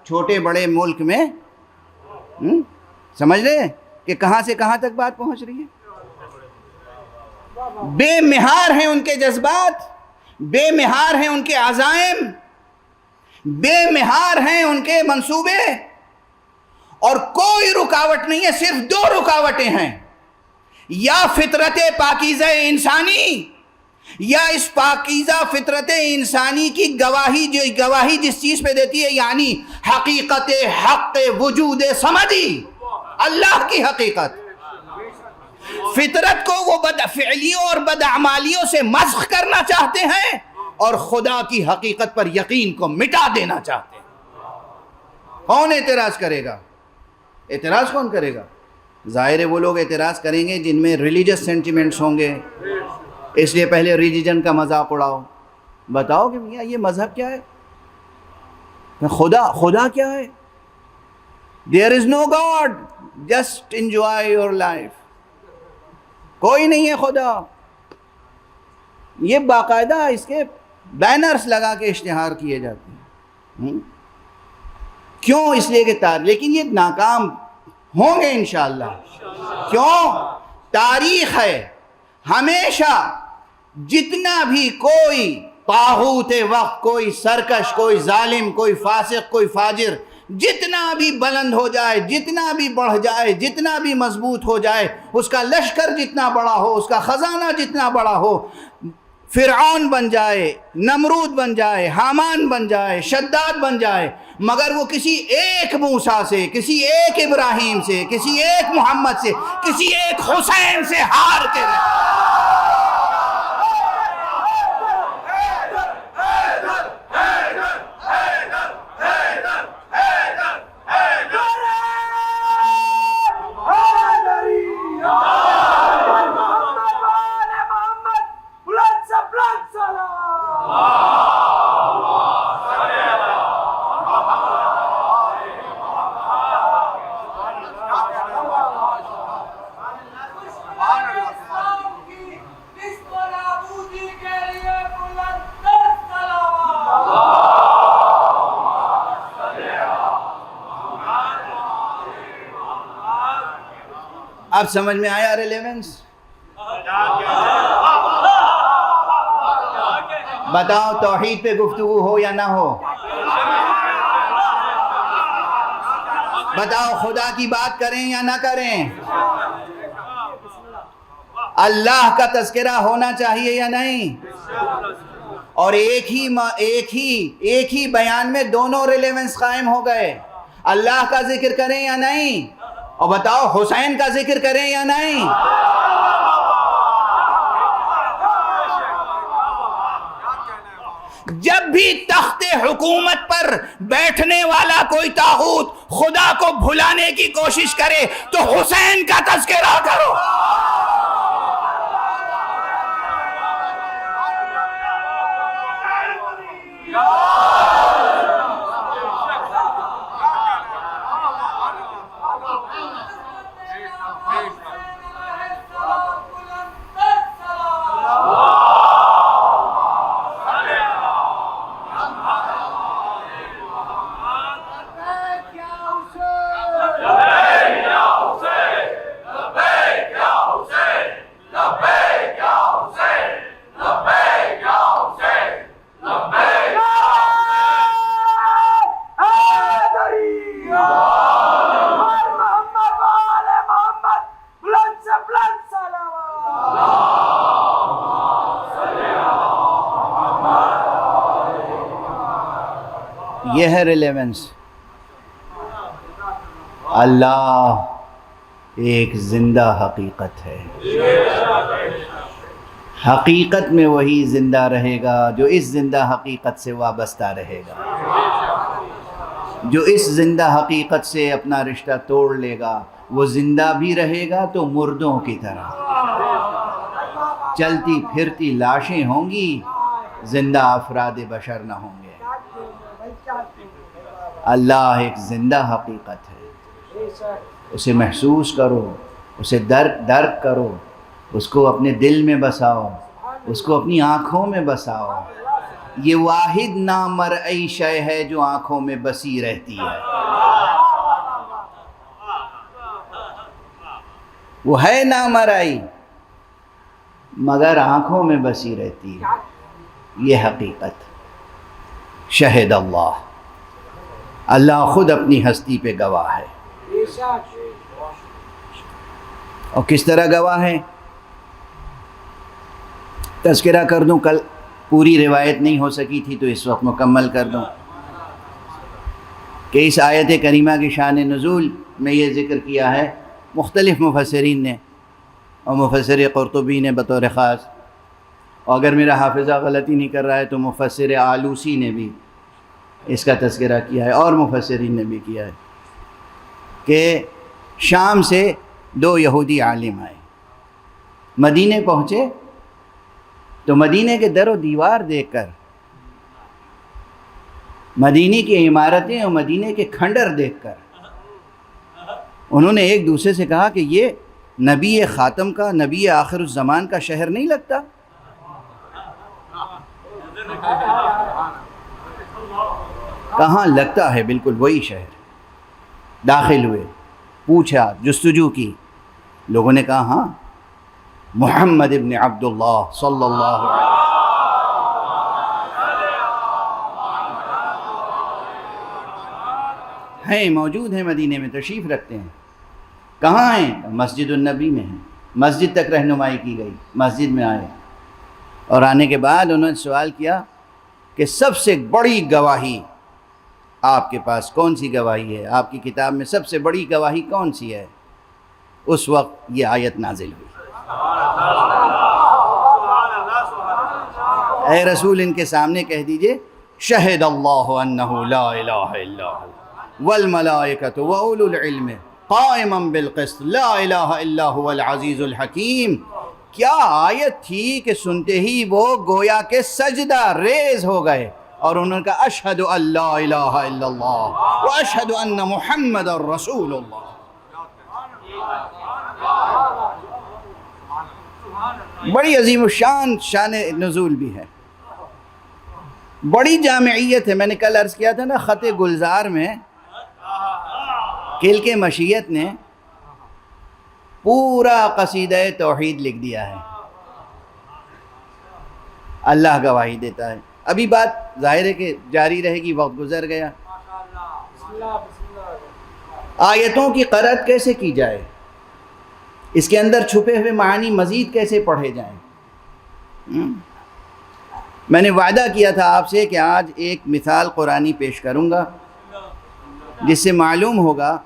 چھوٹے بڑے ملک میں۔ سمجھ رہے ہیں کہ کہاں سے کہاں تک بات پہنچ رہی ہے؟ بے مہار ہیں ان کے جذبات، بے مہار ہیں ان کے عزائم، بے مہار ہیں ان کے منصوبے، اور کوئی رکاوٹ نہیں ہے، صرف 2 رکاوٹیں ہیں، یا فطرت پاکیزہ انسانی، یا اس پاکیزہ فطرت انسانی کی گواہی جس چیز پہ دیتی ہے، یعنی حقیقت حق وجود سمدی، اللہ کی حقیقت۔ فطرت کو وہ بدفعلیوں اور بدعمالیوں سے مسخ کرنا چاہتے ہیں، اور خدا کی حقیقت پر یقین کو مٹا دینا چاہتے ہیں۔ کون اعتراض کرے گا؟ اعتراض کون کرے گا؟ ظاہر ہے وہ لوگ اعتراض کریں گے جن میں ریلیجس سینٹیمنٹس ہوں گے، اس لیے پہلے ریلیجن کا مذاق اڑاؤ، بتاؤ کہ میاں یہ مذہب کیا ہے، خدا کیا ہے؟ There is no God, just enjoy your life. کوئی نہیں ہے خدا۔ یہ باقاعدہ اس کے بینرز لگا کے اشتہار کیے جاتے ہیں۔ کیوں؟ اس لیے کہ لیکن یہ ناکام ہوں گے انشاءاللہ۔ کیوں؟ تاریخ ہے، ہمیشہ جتنا بھی کوئی طاغوت وقت، کوئی سرکش، کوئی ظالم، کوئی فاسق، کوئی فاجر جتنا بھی بلند ہو جائے، جتنا بھی بڑھ جائے، جتنا بھی مضبوط ہو جائے، اس کا لشکر جتنا بڑا ہو، اس کا خزانہ جتنا بڑا ہو، فرعون بن جائے، نمرود بن جائے، حامان بن جائے، شداد بن جائے، مگر وہ کسی ایک موسیٰ سے، کسی ایک ابراہیم سے، کسی ایک محمد سے، کسی ایک حسین سے ہار کے رہے۔ اب سمجھ میں آیا ریلیونس؟ بتاؤ توحید پہ گفتگو ہو یا نہ ہو؟ بتاؤ خدا کی بات کریں یا نہ کریں؟ اللہ کا تذکرہ ہونا چاہیے یا نہیں؟ اور ایک ہی بیان میں دونوں ریلیونس قائم ہو گئے۔ اللہ کا ذکر کریں یا نہیں؟ اور بتاؤ حسین کا ذکر کریں یا نہیں؟ جب بھی تخت حکومت پر بیٹھنے والا کوئی طاغوت خدا کو بھلانے کی کوشش کرے تو حسین کا تذکرہ کرو۔ یہ ہے ریلیونس۔ اللہ ایک زندہ حقیقت ہے، حقیقت میں وہی زندہ رہے گا جو اس زندہ حقیقت سے وابستہ رہے گا۔ جو اس زندہ حقیقت سے اپنا رشتہ توڑ لے گا وہ زندہ بھی رہے گا تو مردوں کی طرح چلتی پھرتی لاشیں ہوں گی، زندہ افراد بشر نہ ہوں گے۔ اللہ ایک زندہ حقیقت ہے، اسے محسوس کرو، اسے درک کرو، اس کو اپنے دل میں بساؤ، اس کو اپنی آنکھوں میں بساؤ۔ یہ واحد نامرئی شے ہے جو آنکھوں میں بسی رہتی ہے۔ وہ ہے نامرئی مگر آنکھوں میں بسی رہتی ہے۔ یہ حقیقت شہد اللہ، اللہ خود اپنی ہستی پہ گواہ ہے۔ اور کس طرح گواہ ہے؟ تذکرہ کر دوں، کل پوری روایت نہیں ہو سکی تھی تو اس وقت مکمل کر دوں کہ اس آیت کریمہ کی شان نزول میں یہ ذکر کیا ہے مختلف مفسرین نے، اور مفسر قرطبی نے بطور خاص، اور اگر میرا حافظہ غلطی نہیں کر رہا ہے تو مفسر آلوسی نے بھی اس کا تذکرہ کیا ہے اور مفسرین نے بھی کیا ہے کہ شام سے 2 یہودی عالم آئے، مدینے پہنچے تو مدینے کے در و دیوار دیکھ کر، مدینے کی عمارتیں اور مدینے کے کھنڈر دیکھ کر انہوں نے ایک دوسرے سے کہا کہ یہ نبی خاتم کا، نبی آخر الزمان کا شہر نہیں لگتا؟ کہاں لگتا ہے، بالکل وہی شہر۔ داخل ہوئے، پوچھا، جستجو کی، لوگوں نے کہا ہاں محمد ابن عبداللہ صلی اللہ علیہ وسلم ہیں، موجود ہیں، مدینے میں تشریف رکھتے ہیں۔ کہاں ہیں؟ مسجد النبی میں ہیں۔ مسجد تک رہنمائی کی گئی، مسجد میں آئے اور آنے کے بعد انہوں نے سوال کیا کہ سب سے بڑی گواہی آپ کے پاس کون سی گواہی ہے؟ آپ کی کتاب میں سب سے بڑی گواہی کون سی ہے؟ اس وقت یہ آیت نازل ہوئی، اے رسول ان کے سامنے کہہ دیجئے شہد اللہ انہ لا الہ الا هو والملائکۃ واولو العلم قائما بالقسط لا الہ الا هو العزیز الحکیم۔ کیا آیت تھی کہ سنتے ہی وہ گویا کہ سجدہ ریز ہو گئے اور انہوں نے کہا اشہد ان لا الہ الا اللہ واشہد ان محمد رسول اللہ۔ بڑی عظیم الشان شان نزول بھی ہے، بڑی جامعیت ہے۔ میں نے کل عرض کیا تھا نا، خط گلزار میں کلک مشیت نے پورا قصیدہ توحید لکھ دیا ہے۔ اللہ گواہی دیتا ہے۔ ابھی بات ظاہر ہے کہ جاری رہے گی، وقت گزر گیا۔ آیتوں کی قرأت کیسے کی جائے، اس کے اندر چھپے ہوئے معانی مزید کیسے پڑھے جائیں؟ میں نے وعدہ کیا تھا آپ سے کہ آج ایک مثال قرآنی پیش کروں گا جس سے معلوم ہوگا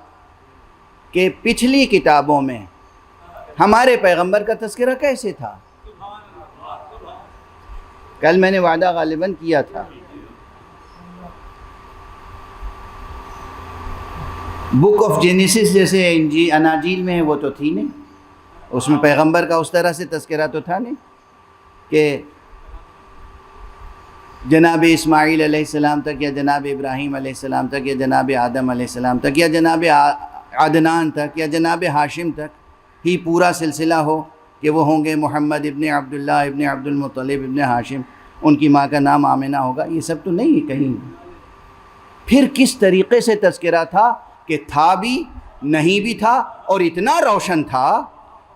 کہ پچھلی کتابوں میں ہمارے پیغمبر کا تذکرہ کیسے تھا۔ کل میں نے وعدہ غالباً کیا تھا، بک آف جینیسس جیسے اناجیل میں ہے وہ تو تھی نہیں، اس میں پیغمبر کا اس طرح سے تذکرہ تو تھا نہیں کہ جناب اسماعیل علیہ السلام تک یا جناب ابراہیم علیہ السلام تک یا جناب آدم علیہ السلام تک یا جناب عدنان تک یا جناب ہاشم تک ہی پورا سلسلہ ہو کہ وہ ہوں گے محمد ابن عبداللہ ابن عبد المطلب ابن ہاشم، ان کی ماں کا نام آمنہ ہوگا۔ یہ سب تو نہیں ہے کہیں۔ پھر کس طریقے سے تذکرہ تھا کہ تھا بھی، نہیں بھی تھا، اور اتنا روشن تھا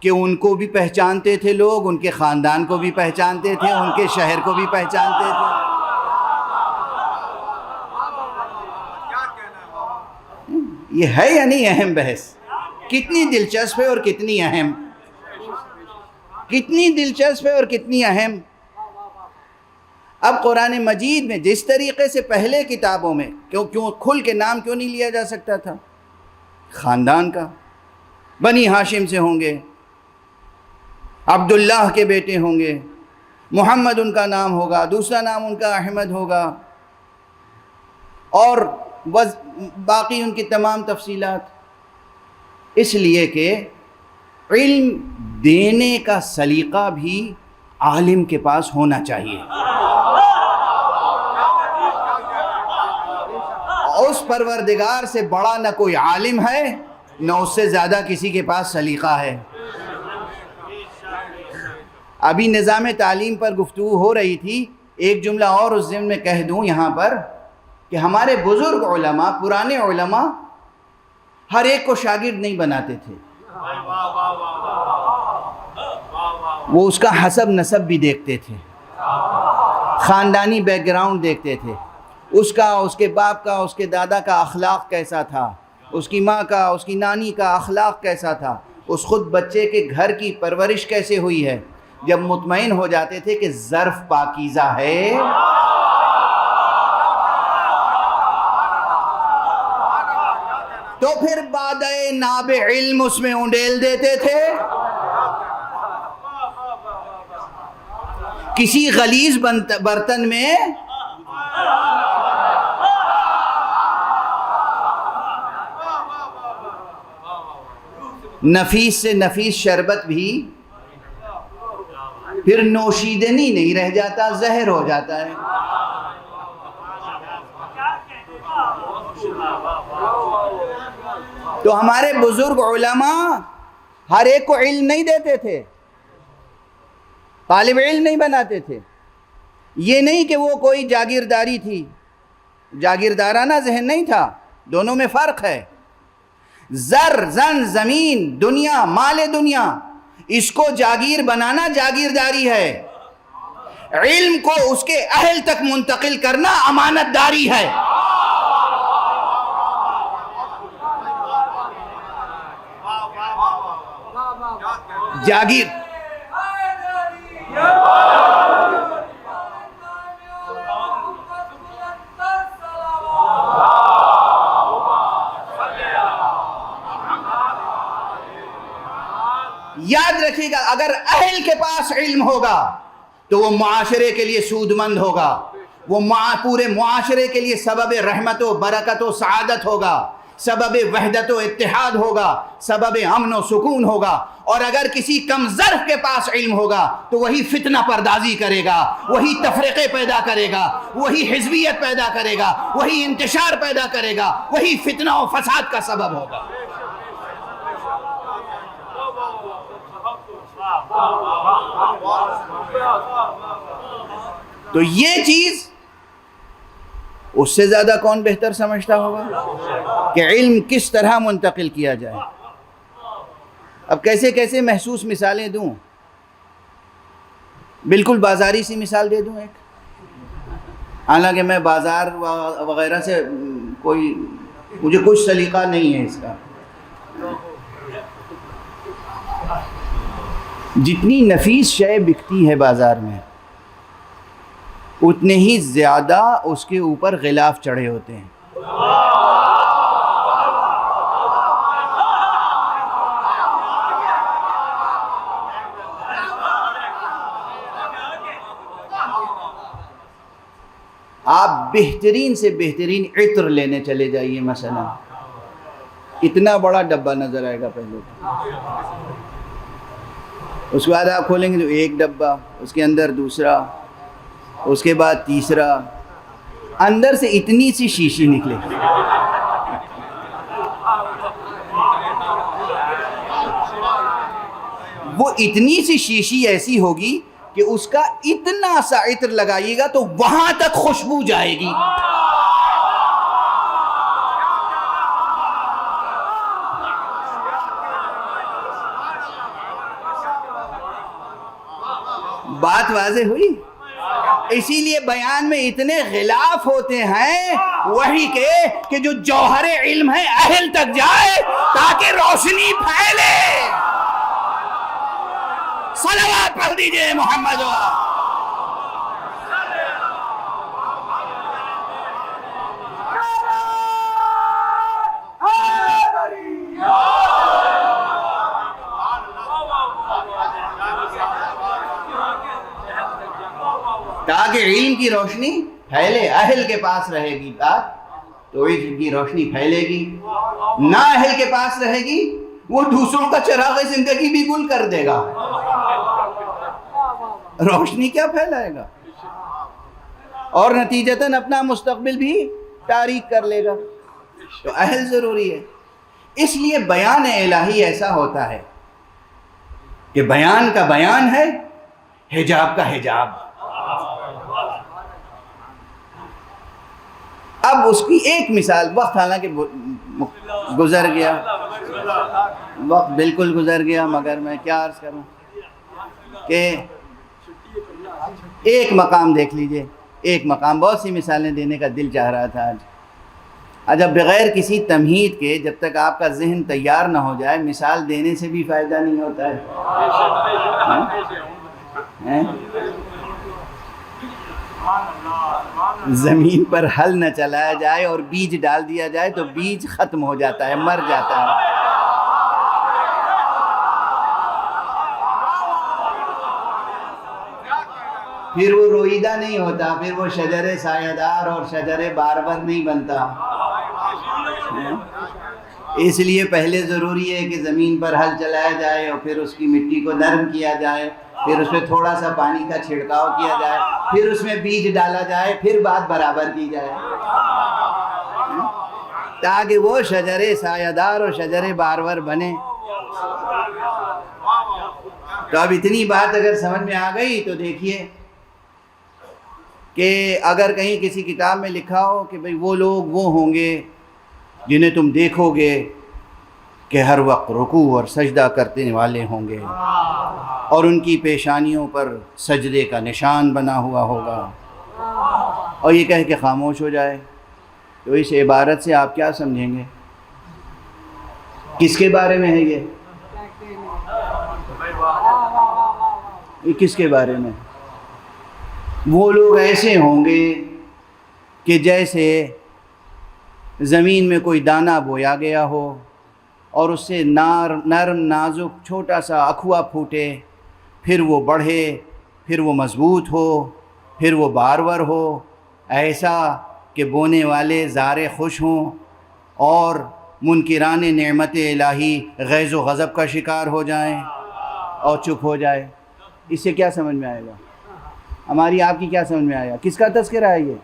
کہ ان کو بھی پہچانتے تھے لوگ، ان کے خاندان کو بھی پہچانتے تھے، ان کے شہر کو بھی پہچانتے تھے۔ یہ ہے یا نہیں اہم بحث؟ کتنی دلچسپ ہے اور کتنی اہم، کتنی دلچسپ ہے اور کتنی اہم۔ اب قرآن مجید میں جس طریقے سے پہلے کتابوں میں کیوں کھل کے نام کیوں نہیں لیا جا سکتا تھا؟ خاندان کا، بنی ہاشم سے ہوں گے، عبداللہ کے بیٹے ہوں گے، محمد ان کا نام ہوگا، دوسرا نام ان کا احمد ہوگا، اور باقی ان کی تمام تفصیلات۔ اس لیے کہ علم دینے کا سلیقہ بھی عالم کے پاس ہونا چاہیے۔ اس پروردگار سے بڑا نہ کوئی عالم ہے، نہ اس سے زیادہ کسی کے پاس سلیقہ ہے۔ ابھی نظام تعلیم پر گفتگو ہو رہی تھی، ایک جملہ اور اس ضمن میں کہہ دوں یہاں پر کہ ہمارے بزرگ علماء، پرانے علماء، ہر ایک کو شاگرد نہیں بناتے تھے، وہ اس کا حسب نسب بھی دیکھتے تھے، خاندانی بیک گراؤنڈ دیکھتے تھے، اس کا، اس کے باپ کا، اس کے دادا کا اخلاق کیسا تھا، اس کی ماں کا، اس کی نانی کا اخلاق کیسا تھا، اس خود بچے کے گھر کی پرورش کیسے ہوئی ہے۔ جب مطمئن ہو جاتے تھے کہ ظرف پاکیزہ ہے، تو پھر بادئ ناب علم اس میں انڈیل دیتے تھے کسی غلیظ برتن میں نفیس سے نفیس شربت بھی پھر نوشیدنی نہیں رہ جاتا، زہر ہو جاتا ہے۔ تو ہمارے بزرگ علماء ہر ایک کو علم نہیں دیتے تھے، طالب علم نہیں بناتے تھے۔ یہ نہیں کہ وہ کوئی جاگیرداری تھی، جاگیردارانہ ذہن نہیں تھا، دونوں میں فرق ہے۔ زر، زن، زمین، دنیا، مال دنیا، اس کو جاگیر بنانا جاگیرداری ہے، علم کو اس کے اہل تک منتقل کرنا امانت داری ہے۔ جاگیر یاد رکھیے گا، اگر اہل کے پاس علم ہوگا تو وہ معاشرے کے لیے سود مند ہوگا، وہ پورے معاشرے کے لیے سبب رحمت و برکت و سعادت ہوگا، سبب وحدت و اتحاد ہوگا، سبب امن و سکون ہوگا۔ اور اگر کسی کم ظرف کے پاس علم ہوگا تو وہی فتنہ پردازی کرے گا، وہی تفرقے پیدا کرے گا، وہی حزبیت پیدا کرے گا، وہی انتشار پیدا کرے گا، وہی فتنہ و فساد کا سبب ہوگا۔ تو یہ چیز اس سے زیادہ کون بہتر سمجھتا ہوگا کہ علم کس طرح منتقل کیا جائے۔ اب کیسے کیسے محسوس مثالیں دوں، بالکل بازاری سی مثال دے دوں ایک، حالانکہ میں بازار وغیرہ سے مجھے کچھ سلیقہ نہیں ہے اس کا۔ جتنی نفیس شے بکتی ہے بازار میں اتنے ہی زیادہ اس کے اوپر غلاف چڑھے ہوتے ہیں۔ آپ بہترین سے بہترین عطر لینے چلے جائیے، مثلا اتنا بڑا ڈبہ نظر آئے گا پہلے، اس کے بعد آپ کھولیں گے تو ایک ڈبہ، اس کے اندر دوسرا، اس کے بعد تیسرا، اندر سے اتنی سی شیشی نکلے گی۔ وہ اتنی سی شیشی ایسی ہوگی کہ اس کا اتنا سا عطر لگائیے گا تو وہاں تک خوشبو جائے گی۔ بات واضح ہوئی؟ اسی لیے بیان میں اتنے غلاف ہوتے ہیں وحی کے کہ جو جوہر علم ہے اہل تک جائے تاکہ روشنی پھیلے۔ صلوات پڑھ دیجئے محمد۔ تاکہ علم کی روشنی پھیلے، اہل کے پاس رہے گی بات تو علم کی روشنی پھیلے گی، نہ اہل کے پاس رہے گی وہ دوسروں کا چراغ زندگی بھی گل کر دے گا، روشنی کیا پھیلائے گا، اور نتیجتاً اپنا مستقبل بھی تاریک کر لے گا۔ تو اہل ضروری ہے۔ اس لیے بیان الہی ایسا ہوتا ہے کہ بیان کا بیان ہے، حجاب کا حجاب۔ اب اس کی ایک مثال، وقت حالانکہ گزر گیا، وقت بالکل گزر گیا، مگر میں کیا عرض کروں کہ ایک مقام دیکھ لیجئے، ایک مقام، بہت سی مثالیں دینے کا دل چاہ رہا تھا آج اب بغیر کسی تمہید کے جب تک آپ کا ذہن تیار نہ ہو جائے مثال دینے سے بھی فائدہ نہیں ہوتا ہے۔ زمین پر ہل نہ چلایا جائے اور بیج ڈال دیا جائے تو بیج ختم ہو جاتا ہے، مر جاتا ہے۔ پھر وہ روئیدہ نہیں ہوتا، پھر وہ شجر سایہ دار اور شجر بارور نہیں بنتا۔ اس لیے پہلے ضروری ہے کہ زمین پر ہل چلایا جائے اور پھر اس کی مٹی کو نرم کیا جائے، پھر اس میں تھوڑا سا پانی کا چھڑکاؤ کیا جائے، پھر اس میں بیج ڈالا جائے، پھر بات برابر کی جائے، تاکہ وہ شجر سایہ دار اور شجر بارور بنے۔ تو اب اتنی بات اگر سمجھ میں آ گئی تو دیکھیے کہ اگر کہیں کسی کتاب میں لکھا ہو کہ بھئی وہ لوگ وہ ہوں گے جنہیں تم دیکھو گے کہ ہر وقت رکوع اور سجدہ کرنے والے ہوں گے اور ان کی پیشانیوں پر سجدے کا نشان بنا ہوا ہوگا، اور یہ کہہ کے خاموش ہو جائے، تو اس عبارت سے آپ کیا سمجھیں گے؟ کس کے بارے میں ہے یہ کس کے بارے میں؟ وہ لوگ ایسے ہوں گے کہ جیسے زمین میں کوئی دانہ بویا گیا ہو اور اس سے نرم نازک چھوٹا سا اخوا پھوٹے، پھر وہ بڑھے، پھر وہ مضبوط ہو، پھر وہ بارور ہو، ایسا کہ بونے والے زارے خوش ہوں اور منکران نعمت الہی غیظ و غضب کا شکار ہو جائیں اور چپ ہو جائے۔ اس سے کیا سمجھ میں آئے گا؟ ہماری آپ کی کیا سمجھ میں آیا؟ کس کا تذکرہ ہے یہ؟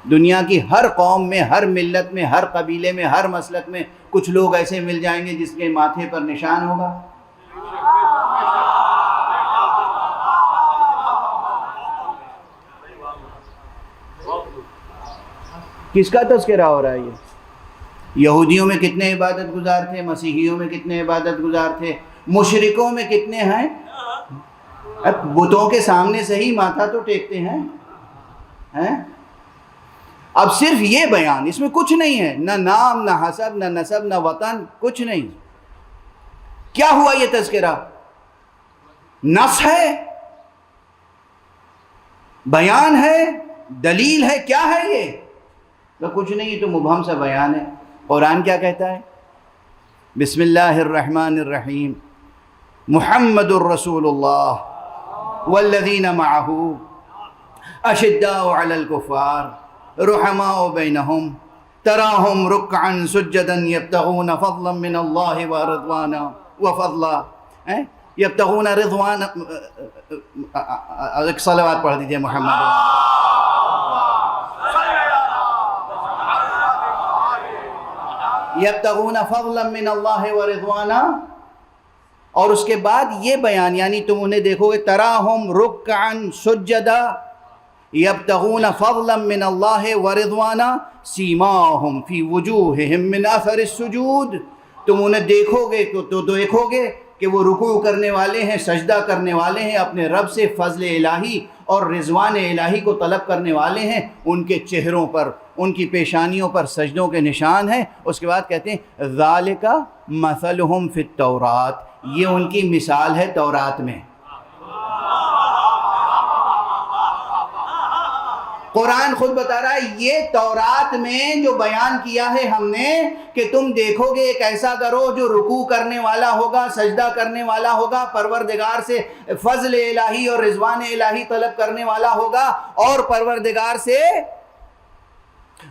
دنیا کی ہر قوم میں، ہر ملت میں، ہر قبیلے میں، ہر مسلک میں کچھ لوگ ایسے مل جائیں گے جس کے ماتھے پر نشان ہوگا۔ کس کا تذکرہ ہو رہا ہے یہ؟ یہودیوں میں کتنے عبادت گزار تھے، مسیحیوں میں کتنے عبادت گزار تھے، مشرکوں میں کتنے ہیں؟ اب بتوں کے سامنے سے ہی ماتھا تو ٹیکتے ہیں۔ اب صرف یہ بیان، اس میں کچھ نہیں ہے، نہ نام، نہ حسب، نہ نسب، نہ وطن، کچھ نہیں۔ کیا ہوا یہ تذکرہ؟ نص ہے، بیان ہے، دلیل ہے، کیا ہے یہ؟ تو کچھ نہیں، تو مبہم سا بیان ہے۔ قرآن کیا کہتا ہے؟ بسم اللہ الرحمن الرحیم، محمد الرسول اللہ والذین معہ اشداء علی الکفار رحماء بینہم تراہم رکعا سجدا یبتغون فضلا من اللہ ورضوانا وفضلا، یبتغون رضوان، ایک صلوات پڑھ دیجئے محمد۔ یبتغون فضلا من اللہ ورضوانا، اور اس کے بعد یہ بیان، یعنی تم انہیں دیکھو گے تراہم رکعا سجدا یبتغون فضلا من اللہ ورضوانا سیماہم فی وجوہہم من اثر السجود، تم انہیں دیکھو گے تو دیکھو گے کہ وہ رکوع کرنے والے ہیں، سجدہ کرنے والے ہیں، اپنے رب سے فضل الہی اور رضوان الہی کو طلب کرنے والے ہیں، ان کے چہروں پر، ان کی پیشانیوں پر سجدوں کے نشان ہیں۔ اس کے بعد کہتے ہیں ذالک مثلہم فی التوراۃ، یہ ان کی مثال ہے تورات میں۔ قرآن خود بتا رہا ہے یہ تورات میں جو بیان کیا ہے ہم نے کہ تم دیکھو گے ایک ایسا گروہ جو رکوع کرنے والا ہوگا، سجدہ کرنے والا ہوگا، پروردگار سے فضل الہی اور رضوان الہی طلب کرنے والا ہوگا، اور پروردگار سے،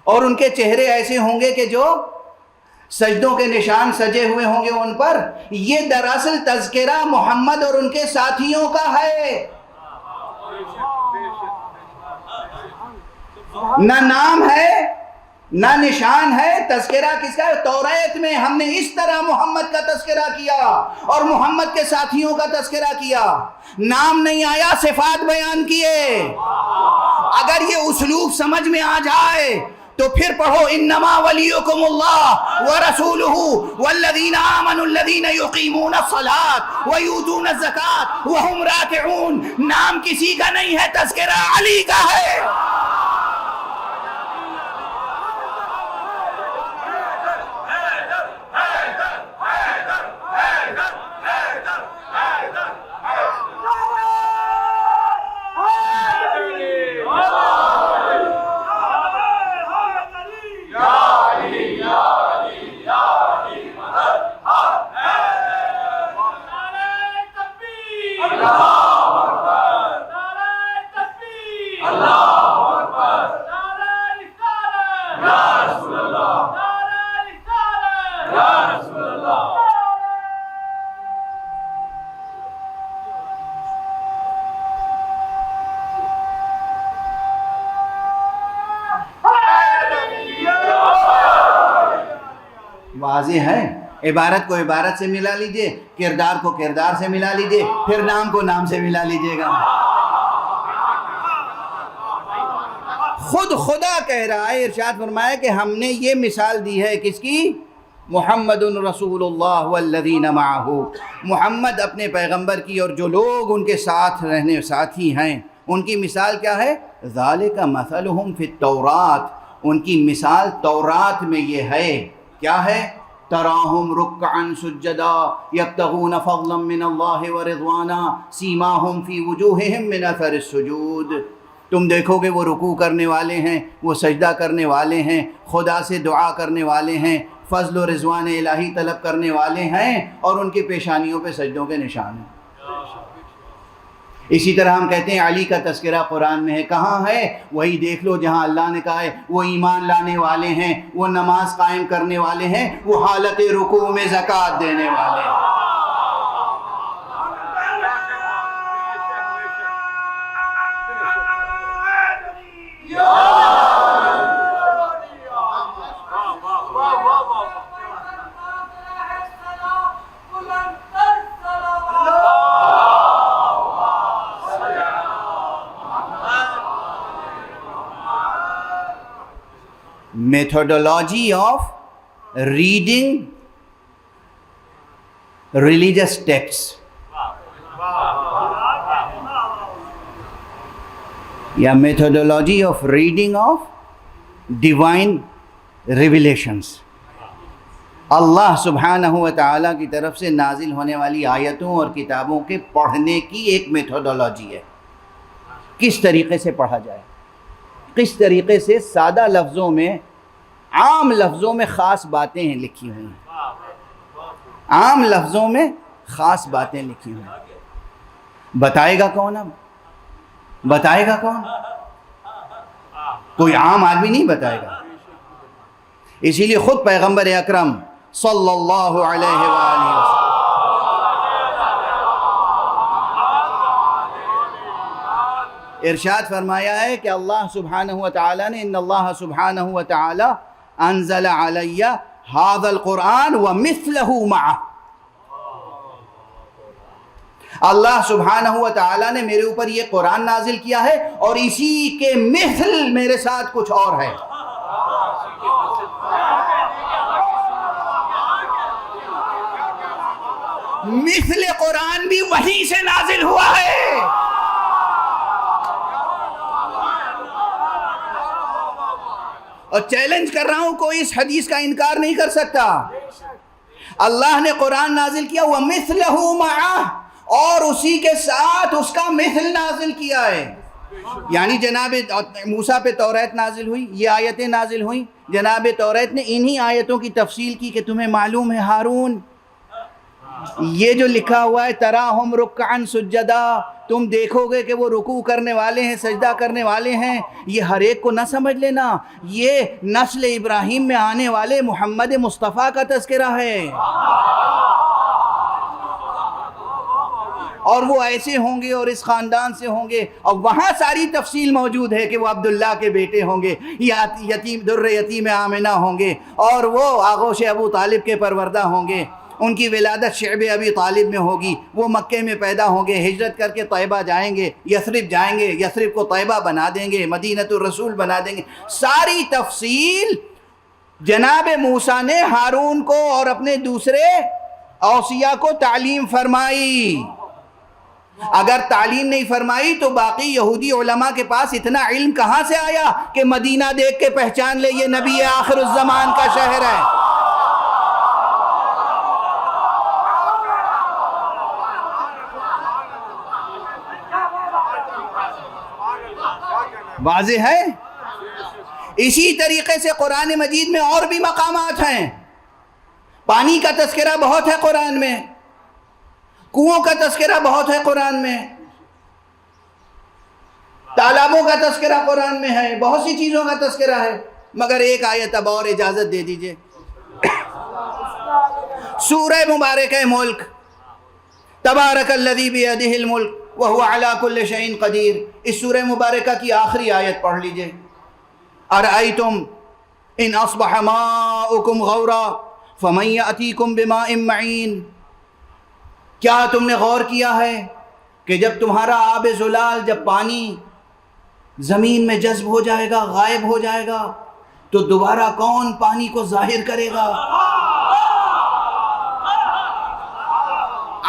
اور ان کے چہرے ایسے ہوں گے کہ جو سجدوں کے نشان سجے ہوئے ہوں گے ان پر۔ یہ دراصل تذکرہ محمد اور ان کے ساتھیوں کا ہے، نہ نام ہے نہ نشان ہے۔ تذکرہ کس کا ہے؟ توریت میں ہم نے اس طرح محمد کا تذکرہ کیا اور محمد کے ساتھیوں کا تذکرہ کیا، نام نہیں آیا، صفات بیان کیے۔ اگر یہ اسلوب سمجھ میں آ جائے تو پھر پڑھو انما ولیکم اللہ ورسولہ والذین آمنوا الذین یقیمون الصلاۃ ویؤتون الزکاۃ وہم راکعون۔ نام کسی کا نہیں ہے، تذکرہ علی کا ہے۔ واضح ہے. عبارت کو عبارت سے ملا لیجئے، کردار کو کردار سے ملا لیجئے، پھر نام کو نام سے ملا لیجئے گا. خود خدا کہہ رہا ہے، ارشاد فرمایا کہ ہم نے یہ مثال دی ہے کس کی؟ محمد رسول اللہ والذین معہ، محمد اپنے پیغمبر کی اور جو لوگ ان کے ساتھ رہنے ساتھی ہیں ان کی مثال کیا ہے؟ ذالک مثلہم فی التوراۃ، ان کی مثال تورات میں یہ ہے. کیا ہے؟ تراہم رکعا سجدا یبتغون فضلا من اللہ ورضوانا سیماہم فی وجوہہم من اثر السجود. تم دیکھو گے وہ رکوع کرنے والے ہیں، وہ سجدہ کرنے والے ہیں، خدا سے دعا کرنے والے ہیں، فضل و رضوان الہی طلب کرنے والے ہیں، اور ان کی پیشانیوں پہ سجدوں کے نشان ہیں. اسی طرح ہم کہتے ہیں علی کا تذکرہ قرآن میں ہے. کہاں ہے؟ وہی دیکھ لو جہاں اللہ نے کہا ہے وہ ایمان لانے والے ہیں، وہ نماز قائم کرنے والے ہیں، وہ حالت رکوع میں زکوٰۃ دینے والے ہیں. Methodology of reading religious texts یا methodology of reading of divine revelations. اللہ سبحانہ و تعالیٰ کی طرف سے نازل ہونے والی آیتوں اور کتابوں کے پڑھنے کی ایک میتھوڈولوجی ہے. کس طریقے سے پڑھا جائے، کس طریقے سے سادہ لفظوں میں، عام لفظوں میں خاص باتیں ہیں لکھی ہوئی ہیں، عام لفظوں میں خاص باتیں لکھی ہوئی ہیں. بتائے گا کون؟ اب بتائے گا کون؟ کوئی عام آدمی نہیں بتائے گا. اسی لیے خود پیغمبر اکرم صلی اللہ علیہ وآلہ وسلم ارشاد فرمایا ہے کہ اللہ سبحانہ و تعالیٰ نے ان اللہ سبحانہ و تعالیٰ انزل علی ھذا القرآن ومثلہ معہ. اللہ سبحانہ و تعالیٰ نے میرے اوپر یہ قرآن نازل کیا ہے اور اسی کے مثل میرے ساتھ کچھ اور ہے. مثل قرآن بھی وہیں سے نازل ہوا ہے. اور چیلنج کر رہا ہوں، کوئی اس حدیث کا انکار نہیں کر سکتا. اللہ نے قرآن نازل کیا وَمِثْلَهُ مَعَهُ، اور اسی کے ساتھ اس کا مثل نازل کیا ہے. یعنی جناب موسیٰ پہ توریت نازل ہوئی، یہ آیتیں نازل ہوئیں، جناب توریت نے انہی آیتوں کی تفصیل کی کہ تمہیں معلوم ہے ہارون یہ جو لکھا ہوا ہے تراہم رکعن سجدا، تم دیکھو گے کہ وہ رکوع کرنے والے ہیں، سجدہ کرنے والے ہیں. یہ ہر ایک کو نہ سمجھ لینا، یہ نسل ابراہیم میں آنے والے محمد مصطفیٰ کا تذکرہ ہے. اور وہ ایسے ہوں گے اور اس خاندان سے ہوں گے، اور وہاں ساری تفصیل موجود ہے کہ وہ عبداللہ کے بیٹے ہوں گے، یتیم در یتیم آمنہ ہوں گے، اور وہ آغوش ابو طالب کے پروردہ ہوں گے. ان کی ولادت شعب ابی طالب میں ہوگی، وہ مکے میں پیدا ہوں گے، ہجرت کر کے طیبہ جائیں گے، یثرب جائیں گے، یثرب کو طیبہ بنا دیں گے، مدینۃ الرسول بنا دیں گے. ساری تفصیل جناب موسیٰ نے ہارون کو اور اپنے دوسرے اوصیاء کو تعلیم فرمائی. اگر تعلیم نہیں فرمائی تو باقی یہودی علماء کے پاس اتنا علم کہاں سے آیا کہ مدینہ دیکھ کے پہچان لے یہ نبی آخر الزمان کا شہر ہے. واضح ہے. اسی طریقے سے قرآن مجید میں اور بھی مقامات ہیں. پانی کا تذکرہ بہت ہے قرآن میں، کنووں کا تذکرہ بہت ہے قرآن میں، تالابوں کا تذکرہ قرآن میں ہے، بہت سی چیزوں کا تذکرہ ہے. مگر ایک آیت اب اور اجازت دے دیجئے. سورہ مبارکہ ملک، تبارک الذی بیدہ الملک وَهُوَ عَلَىٰ كُلِّ شَيْءٍ قَدِيرٌ، اس سورہ مبارکہ کی آخری آیت پڑھ لیجئے. أَرَأَيْتُمْ إِنْ أَصْبَحَ مَاؤُكُمْ غَوْرًا فَمَن يَأْتِيكُم بِمَاءٍ مَّعِينٍ، کیا تم نے غور کیا ہے کہ جب تمہارا آب زلال، جب پانی زمین میں جذب ہو جائے گا، غائب ہو جائے گا، تو دوبارہ کون پانی کو ظاہر کرے گا؟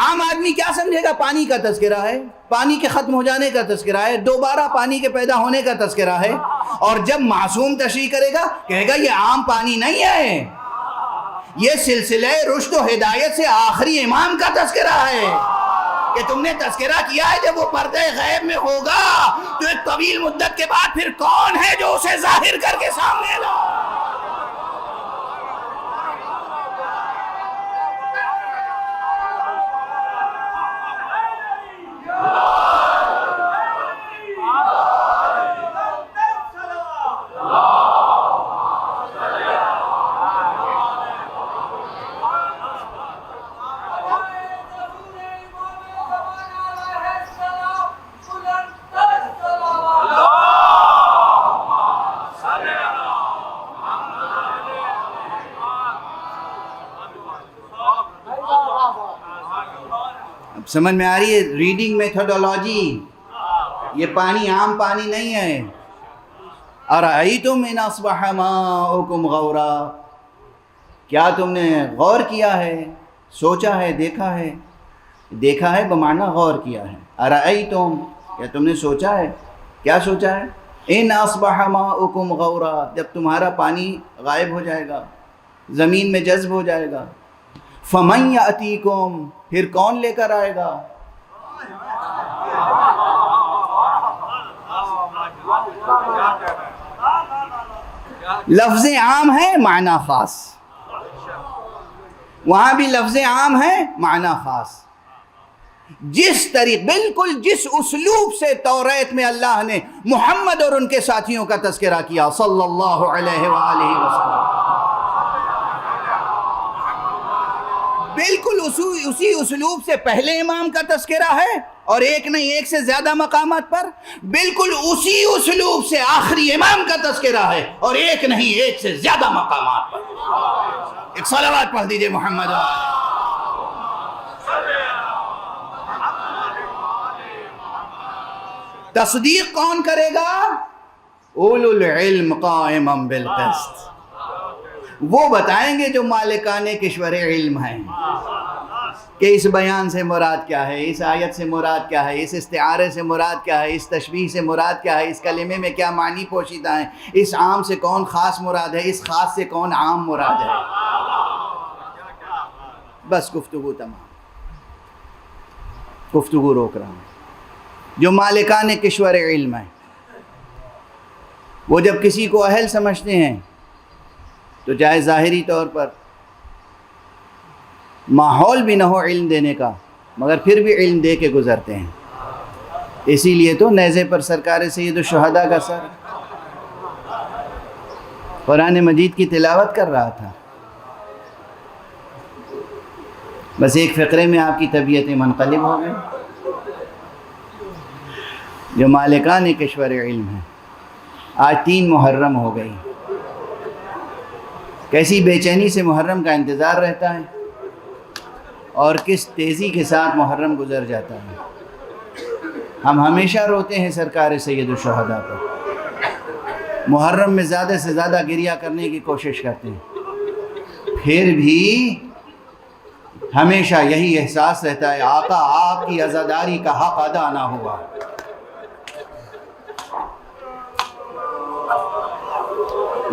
عام آدمی کیا سمجھے گا؟ پانی کا تذکرہ ہے، پانی کے ختم ہو جانے کا تذکرہ ہے، دوبارہ پانی کے پیدا ہونے کا تذکرہ ہے۔ اور جب معصوم تشریح کرے گا، کہے گا یہ عام پانی نہیں ہے، یہ سلسلہ رشد و ہدایت سے آخری امام کا تذکرہ ہے کہ تم نے تذکرہ کیا ہے جب وہ پردہ غیب میں ہوگا تو ایک طویل مدت کے بعد پھر کون ہے جو اسے ظاہر کر کے سامنے لا؟ سمجھ میں آ رہی ہے؟ ریڈنگ میتھڈولوجی، یہ پانی عام پانی نہیں ہے۔ اَرَأَيْتُمْ إِنْ أَصْبَحَ مَاؤُكُمْ غَوْرًا، کیا تم نے غور کیا ہے، سوچا ہے، دیکھا ہے؟ دیکھا ہے بمعنی غور کیا ہے۔ اَرَأَيْتُمْ، کیا تم نے سوچا ہے؟ کیا سوچا ہے؟ إِنْ أَصْبَحَ مَاؤُكُمْ غَوْرًا، جب تمہارا پانی غائب ہو جائے گا، زمین میں جذب ہو جائے گا، فَمَن يَأْتِيكُمْ، پھر کون لے کر آئے گا؟ لفظ عام ہے، معنی خاص، وہاں بھی لفظ عام ہے، معنی خاص۔ بالکل جس اسلوب سے توریت میں اللہ نے محمد اور ان کے ساتھیوں کا تذکرہ کیا صلی اللہ علیہ وآلہ وسلم، بالکل اسی اسلوب سے پہلے امام کا تذکرہ ہے، اور ایک نہیں ایک سے زیادہ مقامات پر، بالکل اسی اسلوب سے آخری امام کا تذکرہ ہے، اور ایک نہیں ایک سے زیادہ مقامات پر۔ ایک صلوات پڑھ دیجئے محمد۔ تصدیق کون کرے گا؟ اولو العلم قائما بالقسط، وہ بتائیں گے جو مالکان کشور علم ہیں کہ اس بیان سے مراد کیا ہے، اس آیت سے مراد کیا ہے، اس استعارے سے مراد کیا ہے، اس تشبیہ سے مراد کیا ہے، اس کلمے میں کیا معنی پوشیدہ ہیں، اس عام سے کون خاص مراد ہے، اس خاص سے کون عام مراد ہے۔ بس گفتگو تمام، گفتگو روک رہا ہوں۔ جو مالکان کشور علم ہیں وہ جب کسی کو اہل سمجھتے ہیں تو چاہے ظاہری طور پر ماحول بھی نہ ہو علم دینے کا، مگر پھر بھی علم دے کے گزرتے ہیں۔ اسی لیے تو نیزے پر سرکار سید الشہداء کا سر قرآن مجید کی تلاوت کر رہا تھا، بس ایک فقرے میں آپ کی طبیعتیں منقلب ہو گئیں۔ جو مالکان کشور علم ہیں، آج 3 محرم ہو گئی، کیسی بے چینی سے محرم کا انتظار رہتا ہے اور کس تیزی کے ساتھ محرم گزر جاتا ہے۔ ہم ہمیشہ روتے ہیں سرکار سید الشہداء پر، محرم میں زیادہ سے زیادہ گریہ کرنے کی کوشش کرتے ہیں، پھر بھی ہمیشہ یہی احساس رہتا ہے آقا آپ کی عزاداری کا حق ادا نہ ہوا۔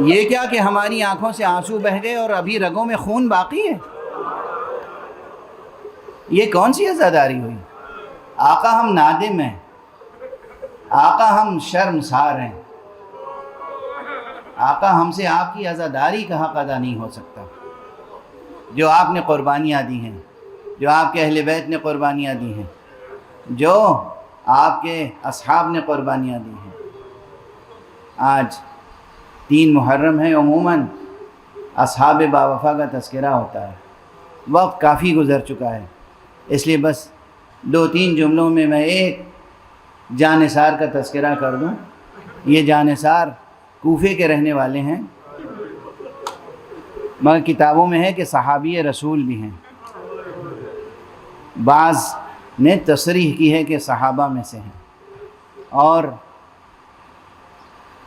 یہ کیا کہ ہماری آنکھوں سے آنسو بہہ گئے اور ابھی رگوں میں خون باقی ہے؟ یہ کون سی عزاداری ہوئی؟ آقا ہم نادم ہیں، آقا ہم شرمسار ہیں، آقا ہم سے آپ کی عزاداری کا حق ادا نہیں ہو سکتا۔ جو آپ نے قربانیاں دی ہیں، جو آپ کے اہل بیت نے قربانیاں دی ہیں، جو آپ کے اصحاب نے قربانیاں دی ہیں، آج 3 محرم ہے، عموماً اصحاب باوفا کا تذکرہ ہوتا ہے، وقت کافی گزر چکا ہے، اس لیے بس 2-3 جملوں میں ایک جانثار کا تذکرہ کر دوں۔ یہ جانثار کوفے کے رہنے والے ہیں، مگر کتابوں میں ہے کہ صحابی رسول بھی ہیں، بعض نے تصریح کی ہے کہ صحابہ میں سے ہیں، اور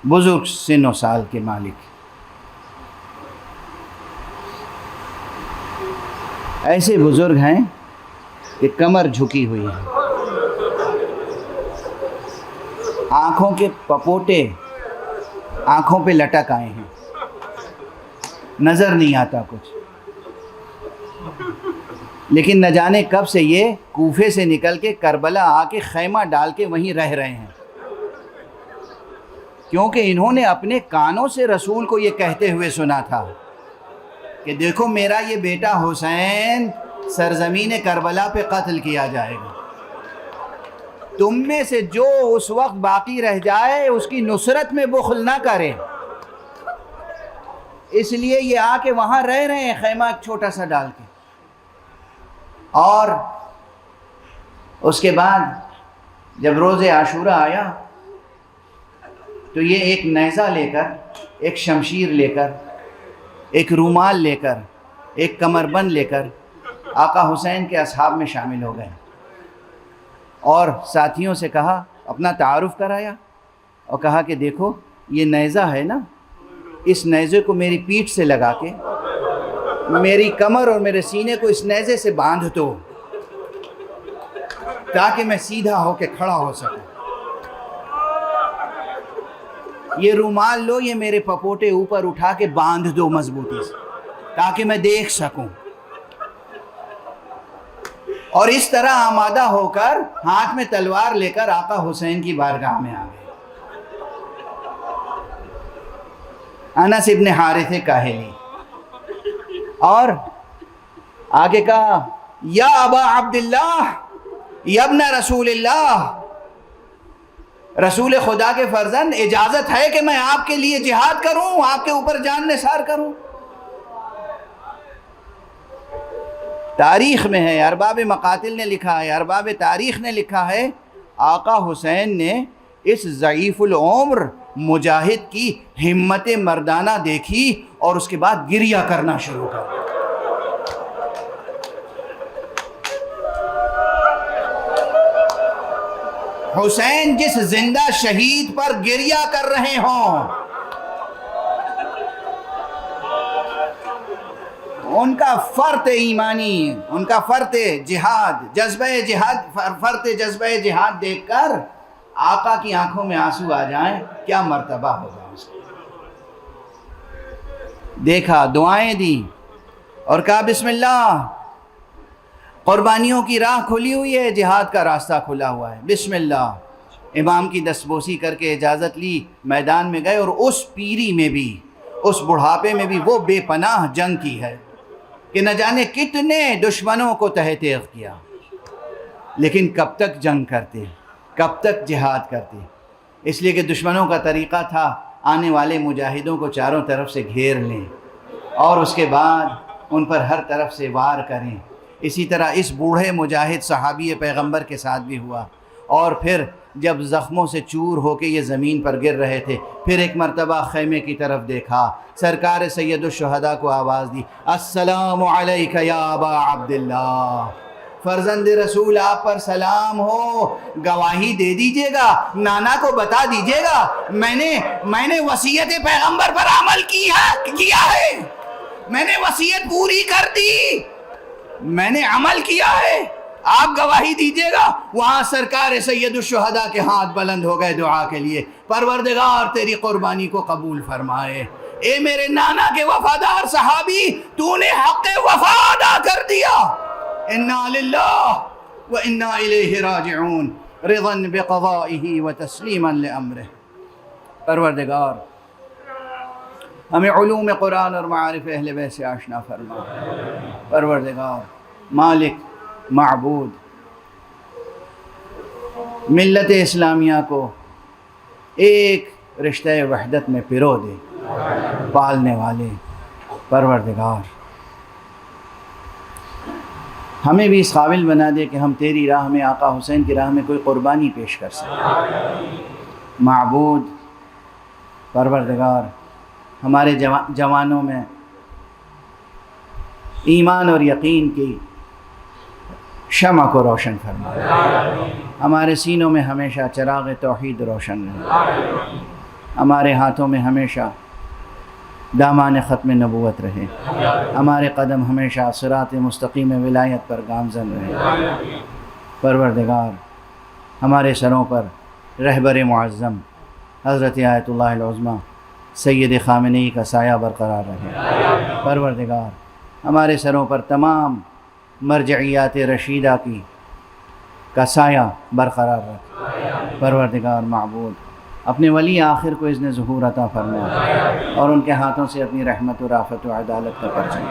بزرگ سن و سال کے مالک۔ ایسے بزرگ ہیں کہ کمر جھکی ہوئی ہے، آنکھوں کے پپوٹے آنکھوں پہ لٹک آئے ہیں، نظر نہیں آتا کچھ، لیکن نہ جانے کب سے یہ کوفے سے نکل کے کربلا آ کے خیمہ ڈال کے وہیں رہ رہے ہیں، کیونکہ انہوں نے اپنے کانوں سے رسول کو یہ کہتے ہوئے سنا تھا کہ دیکھو میرا یہ بیٹا حسین سرزمین کربلا پہ قتل کیا جائے گا، تم میں سے جو اس وقت باقی رہ جائے اس کی نصرت میں بخل نہ کرے، اس لیے یہ آ کے وہاں رہ رہے ہیں خیمہ ایک چھوٹا سا ڈال کے۔ اور اس کے بعد جب روز عاشورہ آیا تو یہ ایک نیزہ لے کر، ایک شمشیر لے کر، ایک رومال لے کر، ایک کمربند لے کر آقا حسین کے اصحاب میں شامل ہو گئے، اور ساتھیوں سے کہا، اپنا تعارف کرایا اور کہا کہ دیکھو یہ نیزہ ہے نا، اس نیزے کو میری پیٹھ سے لگا کے میری کمر اور میرے سینے کو اس نیزے سے باندھ دو تاکہ میں سیدھا ہو کے کھڑا ہو سکوں۔ یہ رومال لو، یہ میرے پپوٹے اوپر اٹھا کے باندھ دو مضبوطی سے تاکہ میں دیکھ سکوں۔ اور اس طرح آمادہ ہو کر ہاتھ میں تلوار لے کر آقا حسین کی بارگاہ میں آ گئے۔ انس ابن حارث کاہلی، اور آگے کہا، یا ابا عبداللہ، یا ابن رسول اللہ، رسول خدا کے فرزند، اجازت ہے کہ میں آپ کے لیے جہاد کروں، آپ کے اوپر جان نثار کروں؟ تاریخ میں ہے، ارباب مقاتل نے لکھا ہے، ارباب تاریخ نے لکھا ہے، آقا حسین نے اس ضعیف العمر مجاہد کی ہمت مردانہ دیکھی اور اس کے بعد گریہ کرنا شروع کر دیا۔ حسین جس زندہ شہید پر گریہ کر رہے ہوں، ان کا فرط ایمانی، ان کا فرط جہاد، جذبہ جہاد، فرط جذبہ جہاد دیکھ کر آقا کی آنکھوں میں آنسو آ جائیں، کیا مرتبہ ہوگا اس کا۔ دیکھا، دعائیں دی اور کہا بسم اللہ، قربانیوں کی راہ کھلی ہوئی ہے، جہاد کا راستہ کھلا ہوا ہے، بسم اللہ۔ امام کی دستبوسی کر کے اجازت لی، میدان میں گئے، اور اس پیری میں بھی، اس بڑھاپے میں بھی وہ بے پناہ جنگ کی ہے کہ نہ جانے کتنے دشمنوں کو تہ تیغ کیا، لیکن کب تک جنگ کرتے، کب تک جہاد کرتے؟ اس لیے کہ دشمنوں کا طریقہ تھا آنے والے مجاہدوں کو چاروں طرف سے گھیر لیں اور اس کے بعد ان پر ہر طرف سے وار کریں۔ اسی طرح اس بوڑھے مجاہد صحابی پیغمبر کے ساتھ بھی ہوا، اور پھر جب زخموں سے چور ہو کے یہ زمین پر گر رہے تھے، پھر ایک مرتبہ خیمے کی طرف دیکھا، سرکار سید الشہداء کو آواز دی، السلام علیک یا ابا عبداللہ، فرزند رسول آپ پر سلام ہو، گواہی دے دیجئے گا، نانا کو بتا دیجئے گا، میں نے وصیت پیغمبر پر عمل کیا ہے، میں نے وصیت پوری کر دی، میں نے عمل کیا ہے، آپ گواہی دیجئے گا۔ وہاں سرکار سید الشہداء کے ہاتھ بلند ہو گئے دعا کے لیے، پروردگار تیری قربانی کو قبول فرمائے، اے میرے نانا کے وفادار صحابی، تو نے حق وفا ادا کر دیا، انا للہ و انا الیہ راجعون، رضا بقضائہ و تسلیما لامرہ۔ پروردگار ہمیں علوم قرآن اور معارف اہل بیت سے آشنا فرما۔ پروردگار مالک معبود ملت اسلامیہ کو ایک رشتہ وحدت میں پرو دے، پالنے والے پروردگار ہمیں بھی اس قابل بنا دے کہ ہم تیری راہ میں، آقا حسین کی راہ میں کوئی قربانی پیش کر سکیں۔ معبود پروردگار ہمارے جوانوں میں ایمان اور یقین کی شمع کو روشن فرما، ہمارے سینوں میں ہمیشہ چراغ توحید روشن رہے، ہمارے ہاتھوں میں ہمیشہ دامان ختم نبوت رہے، ہمارے قدم ہمیشہ صراط مستقیم ولایت پر گامزن رہے۔ پروردگار ہمارے سروں پر رہبر معظم حضرت آیت اللہ العظمیٰ سید خامنئی کا سایہ برقرار رہے۔ پروردگار ہمارے سروں پر تمام مرجعیات رشیدہ کا سایہ برقرار رکھ۔ پروردگار معبود اپنے ولی آخر کو اذن ظہور عطا فرما اور ان کے ہاتھوں سے اپنی رحمت و رافت و عدالت کا پرچم